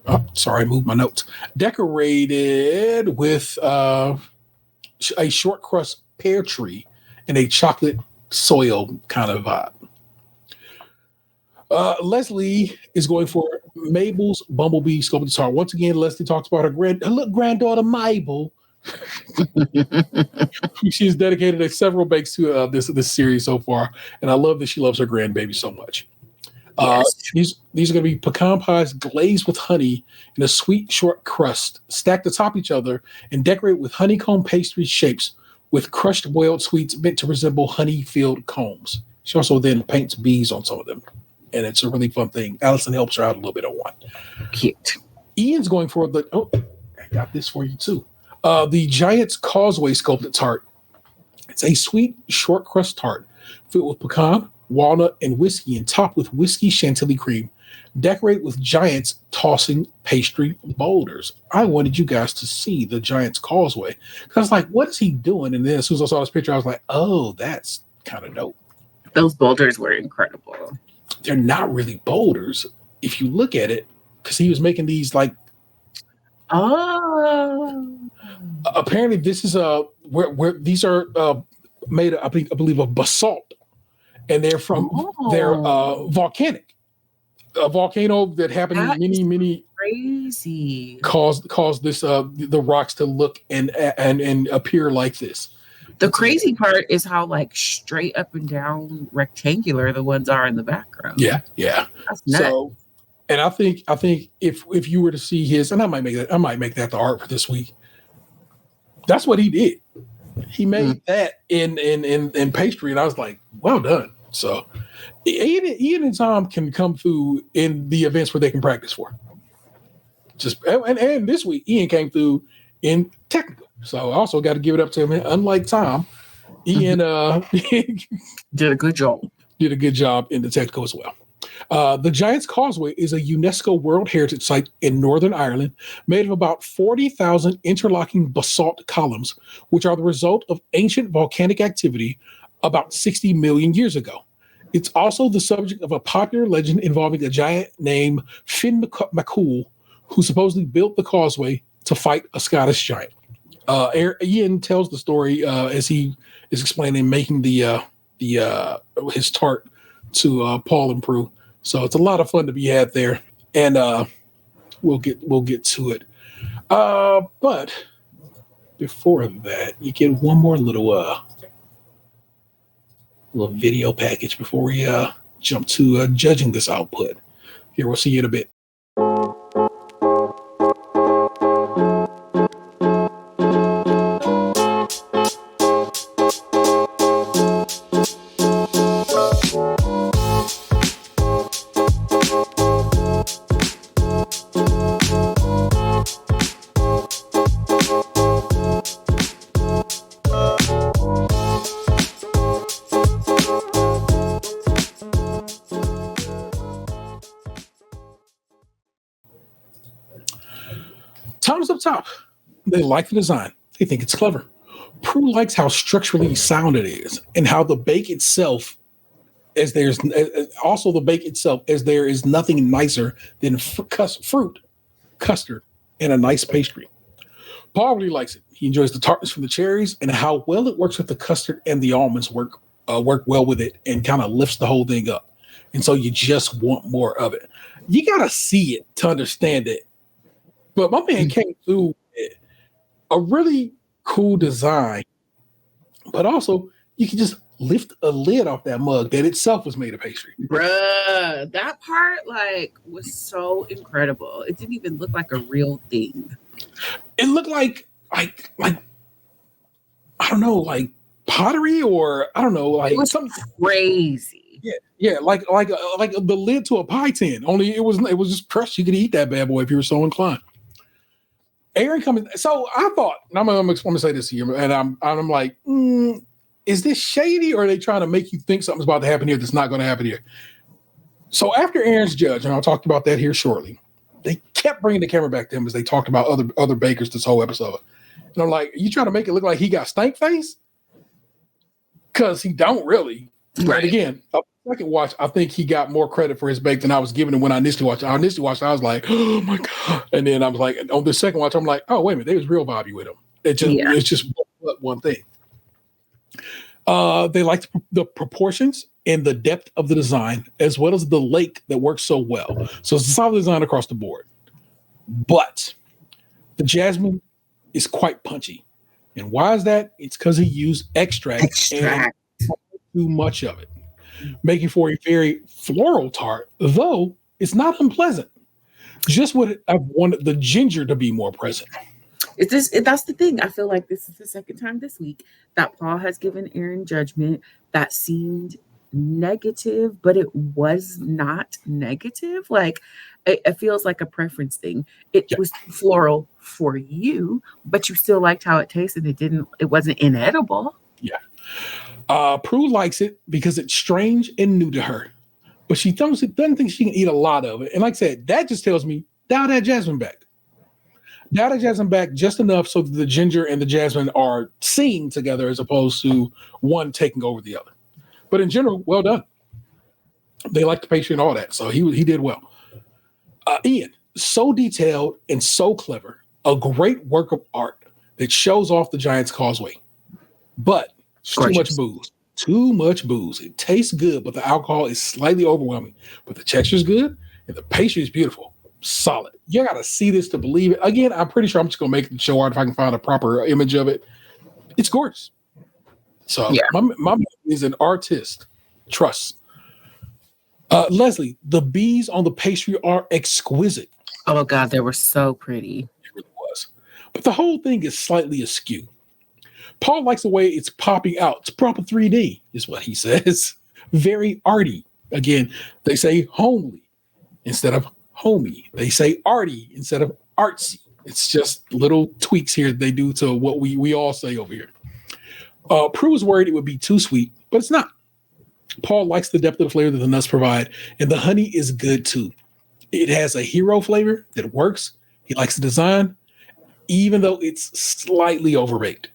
Oh, sorry, I moved my notes. Decorated with a short crust pear tree and a chocolate soil kind of vibe. Leslie is going for Mabel's Bumblebee Sculpted Tart. Once again, Leslie talks about her granddaughter Mabel. She's dedicated several bakes to this series so far, and I love that she loves her grandbaby so much. Yes. These are going to be pecan pies glazed with honey in a sweet short crust, stacked atop each other, and decorated with honeycomb pastry shapes with crushed boiled sweets meant to resemble honey-filled combs. She also then paints bees on some of them, and it's a really fun thing. Allison helps her out a little bit on one. Cute. Ian's going for I got this for you too. The Giant's Causeway Sculpted Tart. It's a sweet, short crust tart filled with pecan, walnut, and whiskey and topped with whiskey chantilly cream, decorated with Giant's tossing pastry boulders. I wanted you guys to see the Giant's Causeway because I was like, what is he doing? And then as soon as I saw this picture, I was like, oh, that's kind of dope. Those boulders were incredible. They're not really boulders if you look at it, because he was making these like. Oh. Apparently, this is where these are made, I believe, of basalt, and they're from they're volcanic. A volcano that happened many crazy caused this the rocks to look and appear like this. The crazy part is how like straight up and down rectangular the ones are in the background. Yeah. That's nuts. So, and I think if you were to see his, and I might make that the art for this week. That's what he did. He made that in pastry, and I was like, well done. So Ian and Tom can come through in the events where they can practice for. And this week Ian came through in technical. So I also got to give it up to him. Unlike Tom, Ian did a good job. Did a good job in the technical as well. The Giant's Causeway is a UNESCO World Heritage Site in Northern Ireland, made of about 40,000 interlocking basalt columns, which are the result of ancient volcanic activity about 60 million years ago. It's also the subject of a popular legend involving a giant named Finn MacCool, who supposedly built the causeway to fight a Scottish giant. Ian tells the story as he is explaining making his tart to Paul and Prue. So it's a lot of fun to be had there, and we'll get to it. But before that, you get one more little video package before we jump to judging this output. Here, we'll see you in a bit. Tom's up top. They like the design. They think it's clever. Prue likes how structurally sound it is, and how the bake itself, as there is nothing nicer than fruit, custard, and a nice pastry. Paul really likes it. He enjoys the tartness from the cherries and how well it works with the custard, and the almonds work well with it and kind of lifts the whole thing up. And so you just want more of it. You gotta see it to understand it. But my man came through with a really cool design, but also you can just lift a lid off that mug that itself was made of pastry. Bruh, that part was so incredible. It didn't even look like a real thing. It looked like I don't know, like pottery, or I don't know, like it was something crazy. Yeah, like the lid to a pie tin. Only it was just crushed. You could eat that bad boy if you were so inclined. Aaron coming. So I thought, and I'm gonna say this to you, and I'm like, is this shady or are they trying to make you think something's about to happen here that's not going to happen here? So after Aaron's judge, and I'll talk about that here shortly, they kept bringing the camera back to him as they talked about other bakers this whole episode. And I'm like, you trying to make it look like he got stank face? Because he don't really. Right. And again, second watch, I think he got more credit for his bake than I was giving him when I initially watched. I was like, oh my God. And then I was like, on the second watch, I'm like, oh, wait a minute, they was real vibey with him. It's just one thing. They liked the proportions and the depth of the design, as well as the lake that works so well. So it's a solid design across the board. But the jasmine is quite punchy. And why is that? It's because he used extract. And too much of it, making for a very floral tart, though it's not unpleasant. Just what I wanted the ginger to be more present. That's the thing. I feel like this is the second time this week that Paul has given Aaron judgment that seemed negative, but it was not negative. Like it feels like a preference thing. It was floral for you, but you still liked how it tasted. It wasn't inedible. Yeah. Prue likes it because it's strange and new to her, but she doesn't think she can eat a lot of it. And like I said, that just tells me dial that jasmine back. Dial that jasmine back just enough so that the ginger and the jasmine are seen together as opposed to one taking over the other. But in general, well done. They like the pastry and all that, so he did well. Ian, so detailed and so clever, a great work of art that shows off the Giant's Causeway, but too much booze. Too much booze. It tastes good, but the alcohol is slightly overwhelming. But the texture is good, and the pastry is beautiful. Solid. You got to see this to believe it. Again, I'm pretty sure I'm just going to make the show art if I can find a proper image of it. It's gorgeous. So my man is an artist. Trust. Leslie, the bees on the pastry are exquisite. Oh, God, they were so pretty. It really was. But the whole thing is slightly askew. Paul likes the way it's popping out. It's proper 3D, is what he says. Very arty. Again, they say homely instead of homey. They say arty instead of artsy. It's just little tweaks here they do to what we all say over here. Prue was worried it would be too sweet, but it's not. Paul likes the depth of the flavor that the nuts provide, and the honey is good too. It has a hero flavor that works. He likes the design, even though it's slightly overbaked.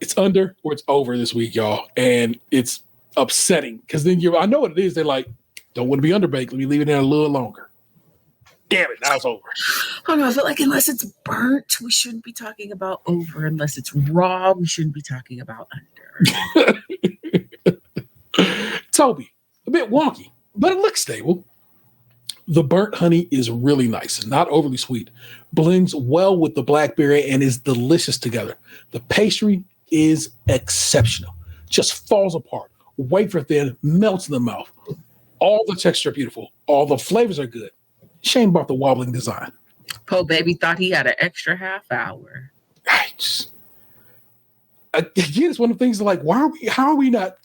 It's under or it's over this week, y'all. And it's upsetting because then I know what it is. They're like, don't want to be underbaked. Let me leave it in a little longer. Damn it, now it's over. Oh no, I feel like unless it's burnt, we shouldn't be talking about over. Unless it's raw, we shouldn't be talking about under. Toby, a bit wonky, but it looks stable. The burnt honey is really nice, not overly sweet. Blends well with the blackberry and is delicious together. The pastry is exceptional. Just falls apart. Wafer thin, melts in the mouth. All the texture beautiful. All the flavors are good. Shame about the wobbling design. Poor baby thought he had an extra half hour. Again, it's one of the things like, how are we not?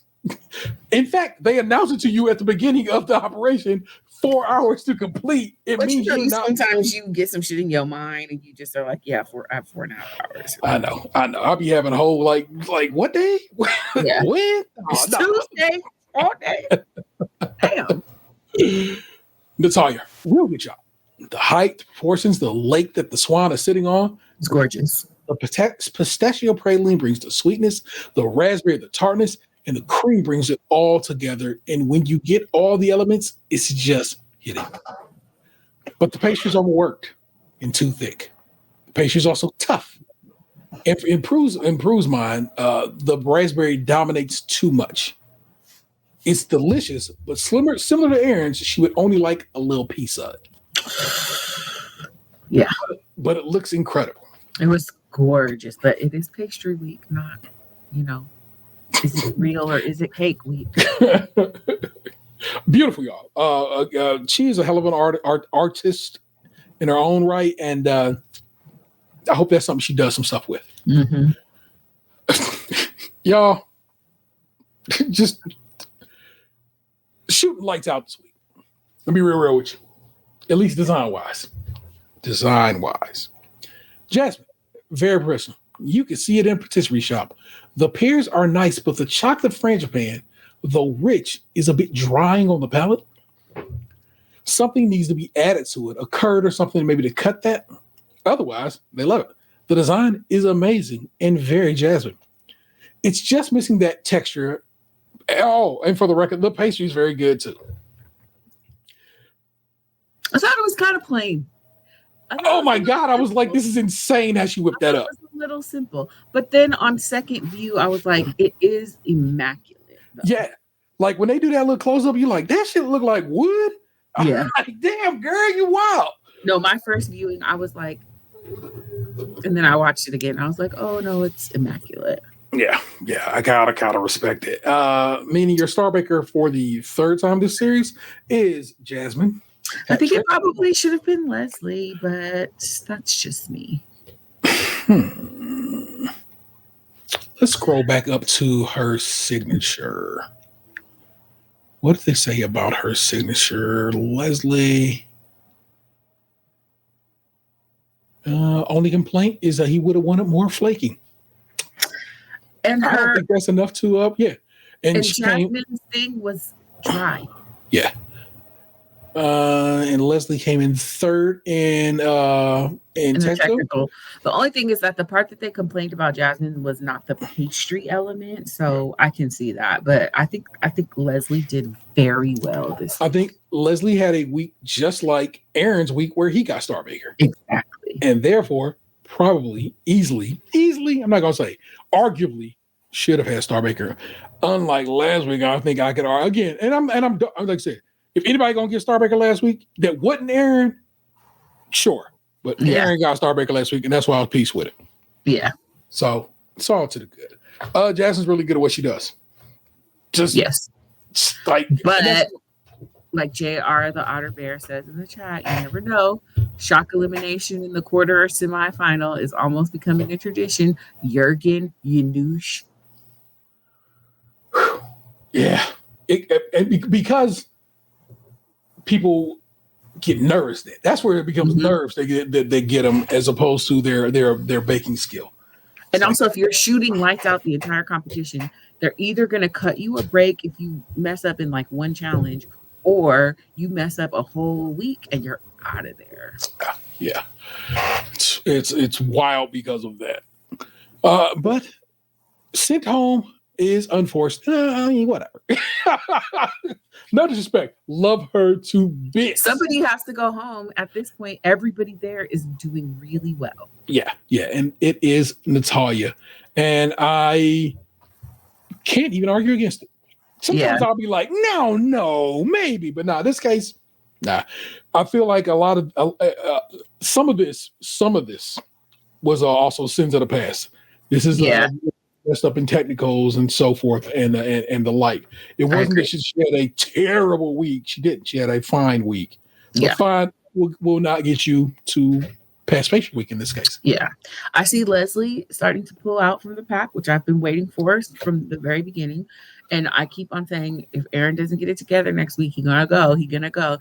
In fact, they announced it to you at the beginning of the operation, 4 hours to complete. It but means sometimes you get some shit in your mind and you just are like, I have 4.5 hours. I know. I'll be having a whole like what day? Yeah. When? It's Tuesday all day. Damn. Natalia, real good job. The height, the proportions, the lake that the swan is sitting on. It's gorgeous. The pistachio praline brings the sweetness, the raspberry, the tartness, and the cream brings it all together. And when you get all the elements, it's just hitting. But the pastry's overworked and too thick. The pastry's also tough. And in Prue's mind, the raspberry dominates too much. It's delicious, but similar to Aaron's, she would only like a little piece of it. Yeah. But it looks incredible. It was gorgeous, but it is pastry week, not, is it real or is it cake week? Beautiful, y'all. She is a hell of an artist in her own right, and I hope that's something she does some stuff with. Mm-hmm. Y'all, just shooting lights out this week. Let me be real with you. At least design-wise. Jasmine, very personal. You can see it in patisserie shop. The pears are nice, but the chocolate frangipane, though rich, is a bit drying on the palate. Something needs to be added to it, a curd or something maybe to cut that. Otherwise, they love it. The design is amazing and very jasmine. It's just missing that texture. Oh, and for the record, the pastry is very good too. I thought it was kind of plain. Oh my God. I was like, this is insane how she whipped that up. It was a little simple. But then on second view, I was like, it is immaculate. Though. Yeah. Like when they do that little close up, you're like, that shit look like wood. Yeah. Like, damn, girl, you wild. No, my first viewing, I was like, and then I watched it again. I was like, oh no, it's immaculate. Yeah. I gotta kind of respect it. Meaning your star baker for the third time this series is Jasmine. I think it probably should have been Leslie, but that's just me. Let's scroll back up to her signature. What did they say about her signature? Leslie. Only complaint is that he would have wanted more flaky. And I don't think that's enough to yeah. And Jasmine's thing was dry. Yeah. And Leslie came in third in technical. The only thing is that the part that they complained about Jasmine was not the pastry element, so I can see that. But I think Leslie did very well this week. I think Leslie had a week just like Aaron's week where he got star baker. Exactly. And therefore, probably easily, I'm not gonna say arguably should have had star baker. Unlike last week, I think I could argue again. And I'm like I said. If anybody gonna get Starbaker last week that wasn't Aaron, sure. But Aaron got Starbaker last week, and that's why I was peace with it. Yeah. So it's all to the good. Jasmine's really good at what she does. Like JR the Otter Bear says in the chat, you never know. Shock elimination in the quarter or semifinal is almost becoming a tradition. Jurgen Janusz. Yeah. Because people get nervous. That's where it becomes nerves. They get them as opposed to their baking skill. And also, if you're shooting lights out the entire competition, they're either going to cut you a break if you mess up in like one challenge, or you mess up a whole week and you're out of there. Yeah, it's wild because of that. But sent home is unforced. I mean, whatever. No disrespect. Love her to bits. Somebody has to go home. At this point, everybody there is doing really well. Yeah. And it is Natalia. And I can't even argue against it. Sometimes I'll be like, no, maybe. But this case, nah. I feel like a lot of some of this was also sins of the past. This is messed up in technicals and so forth and the like. It wasn't that she had a terrible week. She didn't. She had a fine week. But fine will not get you to past pastry week in this case. Yeah. I see Leslie starting to pull out from the pack, which I've been waiting for from the very beginning. And I keep on saying, if Aaron doesn't get it together next week, he's going to go.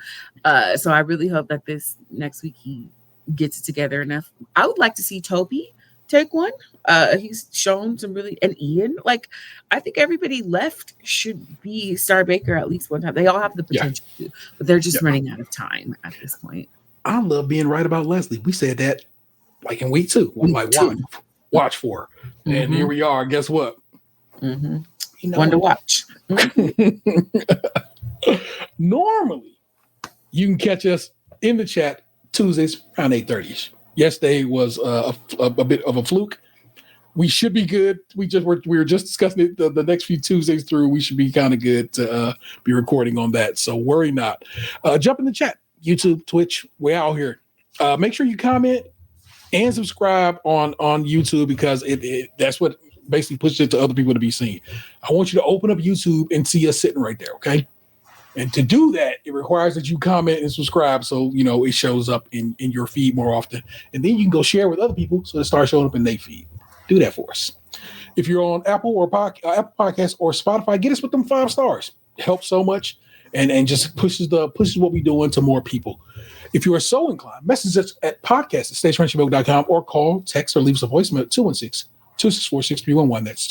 So I really hope that this next week he gets it together enough. I would like to see Toby take one. He's shown some really, and Ian, I think everybody left should be Star Baker at least one time. They all have the potential to, but they're just running out of time at this point. I love being right about Leslie. We said that in week 2. I'm like, watch for her. And here we are. Guess what? You know, one to watch. Normally, you can catch us in the chat Tuesdays around 8:30. Yesterday was a bit of a fluke. We should be good. We were just discussing it the next few Tuesdays through. We should be kind of good to be recording on that. So worry not. Jump in the chat. YouTube, Twitch, we're out here. Make sure you comment and subscribe on YouTube because that's what basically pushes it to other people to be seen. I want you to open up YouTube and see us sitting right there, okay? And to do that, it requires that you comment and subscribe so, it shows up in your feed more often. And then you can go share with other people so it starts showing up in their feed. Do that for us. If you're on Apple or Apple Podcasts or Spotify, get us with them 5 stars. It helps so much. and just pushes what we do into more people. If you are so inclined, message us at podcast@stagefriendshipbook.com or call, text, or leave us a voicemail at 216-264-6311. That's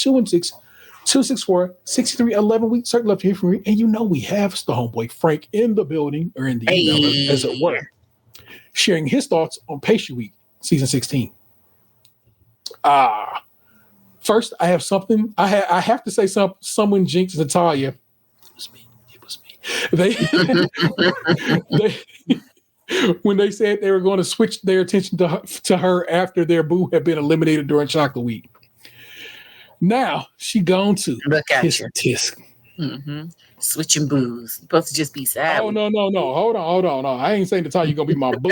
216-264-6311. We certainly love to hear from you. And you know we have the homeboy Frank in the building, or in the email, as it were, sharing his thoughts on Pastry Week, season 16. First, I have something. I have to say someone jinxed Natalia. It was me. They when they said they were going to switch their attention to her after their boo had been eliminated during Chocolate Week. Now she gone to kiss tisk. Switching boos. You're supposed to just be sad. Oh no. Hold on. No, I ain't saying Natalia you're gonna be my boo.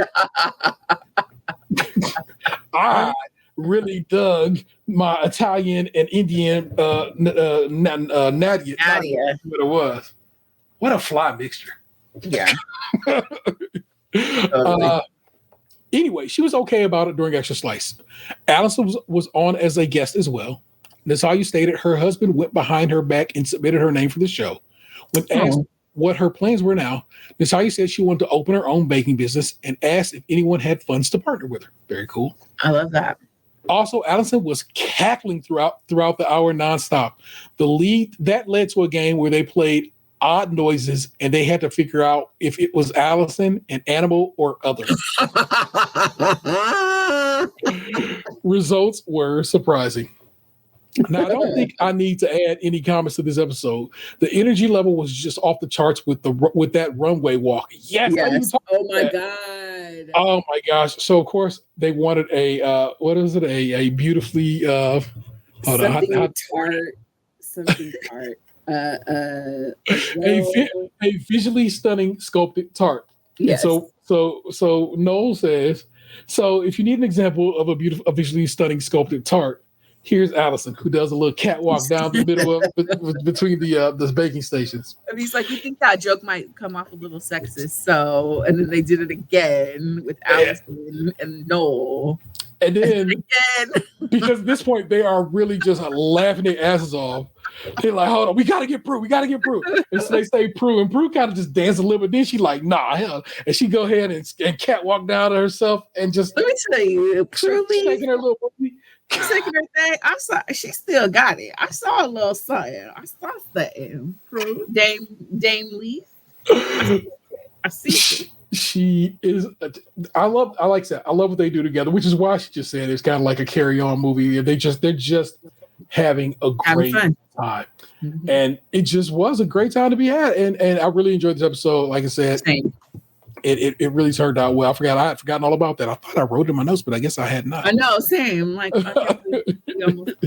I really dug my Italian and Indian Nadia. What it was. What a fly mixture. Yeah. Anyway, she was okay about it during Extra Slice. Allison was on as a guest as well. Natalia stated her husband went behind her back and submitted her name for the show. When asked what her plans were now, Natalia said she wanted to open her own baking business and asked if anyone had funds to partner with her. Very cool. I love that. Also, Allison was cackling throughout the hour nonstop. That led to a game where they played odd noises and they had to figure out if it was Allison, an animal, or other. Results were surprising. Now, I don't think I need to add any comments to this episode. The energy level was just off the charts with that runway walk. Yes. Oh my God. Oh my gosh. So of course they wanted a a beautifully something tart. A visually stunning sculpted tart. Yes. And so Noel says, so if you need an example of a visually stunning sculpted tart, here's Allison, who does a little catwalk down the middle of between the baking stations. And he's like, you think that joke might come off a little sexist, so and then they did it again with Allison and Noel. And then because at this point they are really just like, laughing their asses off. They're like, hold on, we gotta get Prue. And so they say Prue, and Prue kind of just dances a little bit. Then she like, nah, hell. And she go ahead and catwalk down to herself and just let me tell you, truly shaking her little booty. Shaking her thing. I'm sorry, she still got it. I saw a little something. I saw something. Prue, Dame Leith. I see it. She is. I like that. I love what they do together, which is why she just said it's kind of like a carry-on movie. They're just having a great time, and it just was a great time to be had. And I really enjoyed this episode. Like I said, it really turned out well. I had forgotten all about that. I thought I wrote it in my notes, but I guess I had not. I know, same. Like,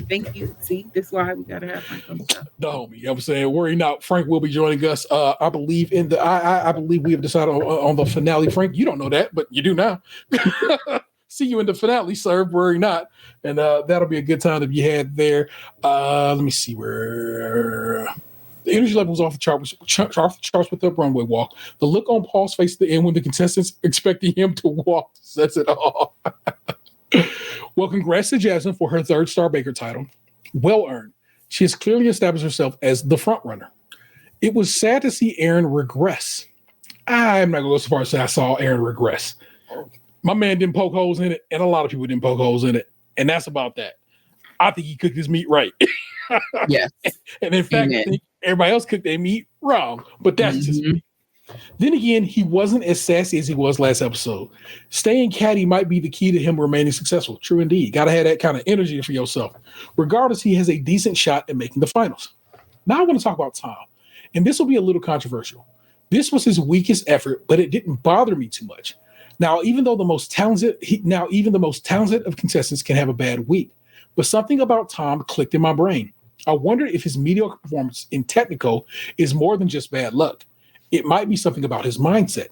thank you. See, this is why we gotta have Frank on the show. The homie, you know what I'm saying? Worry not. Frank will be joining us. I believe I believe we have decided on the finale. Frank, you don't know that, but you do now. See you in the finale, sir. Worry not. And that'll be a good time to be had there. Let me see where the energy level was off the charts with the runway walk. The look on Paul's face at the end when the contestants expecting him to walk says it all. Well, congrats to Jasmine for her third Star Baker title. Well earned. She has clearly established herself as the front runner. It was sad to see Aaron regress. I'm not going to go so far as to say I saw Aaron regress. My man didn't poke holes in it, and a lot of people didn't poke holes in it. And that's about that. I think he cooked his meat right. Yes. And in fact, I think everybody else cooked their meat wrong. But that's just me. Then again, he wasn't as sassy as he was last episode. Staying catty might be the key to him remaining successful. True indeed. Got to have that kind of energy for yourself. Regardless, he has a decent shot at making the finals. Now I want to talk about Tom. And this will be a little controversial. This was his weakest effort, but it didn't bother me too much. Now, even the most talented of contestants can have a bad week. But something about Tom clicked in my brain. I wondered if his mediocre performance in technical is more than just bad luck. It might be something about his mindset.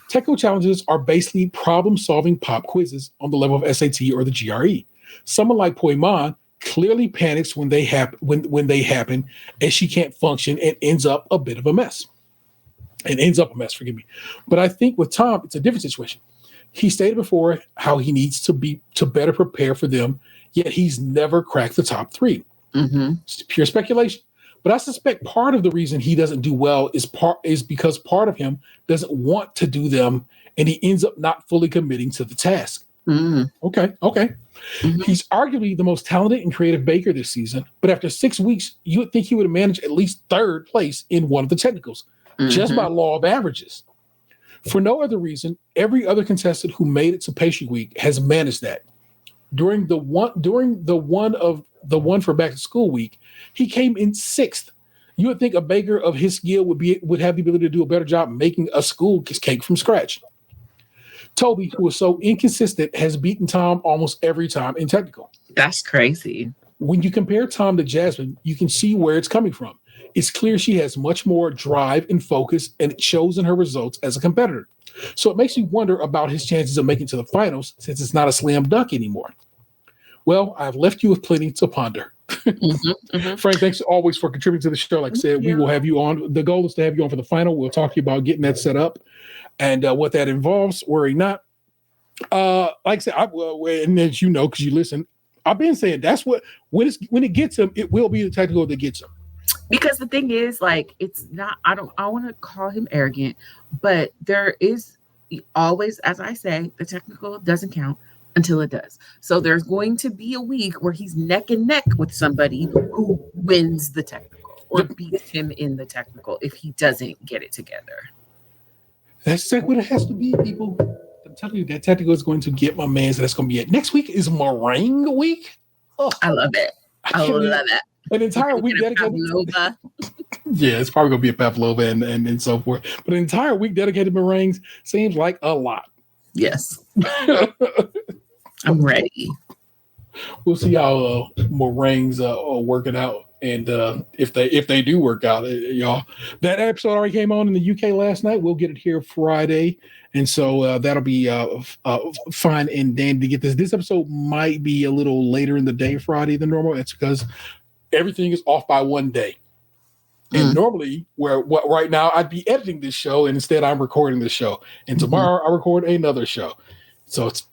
Technical challenges are basically problem-solving pop quizzes on the level of SAT or the GRE. Someone like Poimon clearly panics when they happen, and she can't function and ends up a bit of a mess. Forgive me. But I think with Tom, it's a different situation. He stated before how he needs to better prepare for them, yet he's never cracked the top three. It's pure speculation. But I suspect part of the reason he doesn't do well is because part of him doesn't want to do them, and he ends up not fully committing to the task. Okay. He's arguably the most talented and creative baker this season, but after 6 weeks, you would think he would have managed at least third place in one of the technicals, just by law of averages. For no other reason, every other contestant who made it to Pastry Week has managed that. During the one for back to school week, he came in 6th. You would think a baker of his skill would have the ability to do a better job making a school cake from scratch. Toby, who is so inconsistent, has beaten Tom almost every time in technical. That's crazy. When you compare Tom to Jasmine, you can see where it's coming from. It's clear she has much more drive and focus, and it shows in her results as a competitor. So it makes me wonder about his chances of making it to the finals, since it's not a slam dunk anymore. Well, I've left you with plenty to ponder. Frank, thanks always for contributing to the show. Like I said, we will have you on. The goal is to have you on for the final. We'll talk to you about getting that set up and what that involves. Worry not. Like I said, and as you know, because you listen, I've been saying that's what when it gets him, it will be the technical that gets him. Because the thing is, like, it's not, I want to call him arrogant, but there is always, as I say, the technical doesn't count until it does. So there's going to be a week where he's neck and neck with somebody who wins the technical or beats him in the technical if he doesn't get it together. That's exactly what it has to be, people. I'm telling you, that technical is going to get my man. So that's going to be it. Next week is Meringue week. Oh, I love it. I love it. An entire week dedicated. Yeah, it's probably gonna be a pavlova and so forth. But an entire week dedicated to meringues seems like a lot. Yes, I'm ready. We'll see how meringues work it out, and if they do work out, y'all. That episode already came on in the UK last night. We'll get it here Friday, and so that'll be fine and dandy to get this. This episode might be a little later in the day Friday than normal. It's because everything is off by one day. And normally, right now, I'd be editing this show, and instead I'm recording this show. And tomorrow I record another show. So it's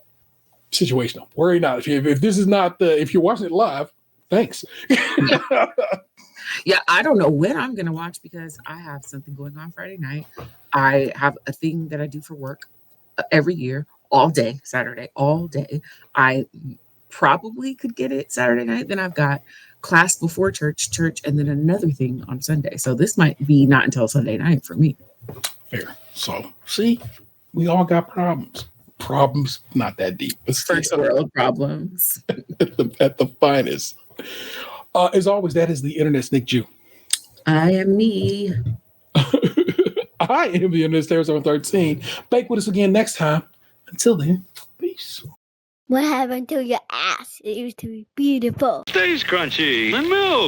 situational. Worry not. If this is not if you're watching it live, thanks. Yeah, I don't know when I'm going to watch because I have something going on Friday night. I have a thing that I do for work every year, all day, Saturday, all day. I probably could get it Saturday night. Then I've got class before church, and then another thing on Sunday. So this might be not until Sunday night for me. Fair. So, see, we all got problems. Problems not that deep. First world problems. at the finest. As always, that is the Internet's Nick Jew. I am me. I am the Internet's Terror 713. Bake with us again next time. Until then, peace. What happened to your ass? It used to be beautiful. Stays crunchy and milk.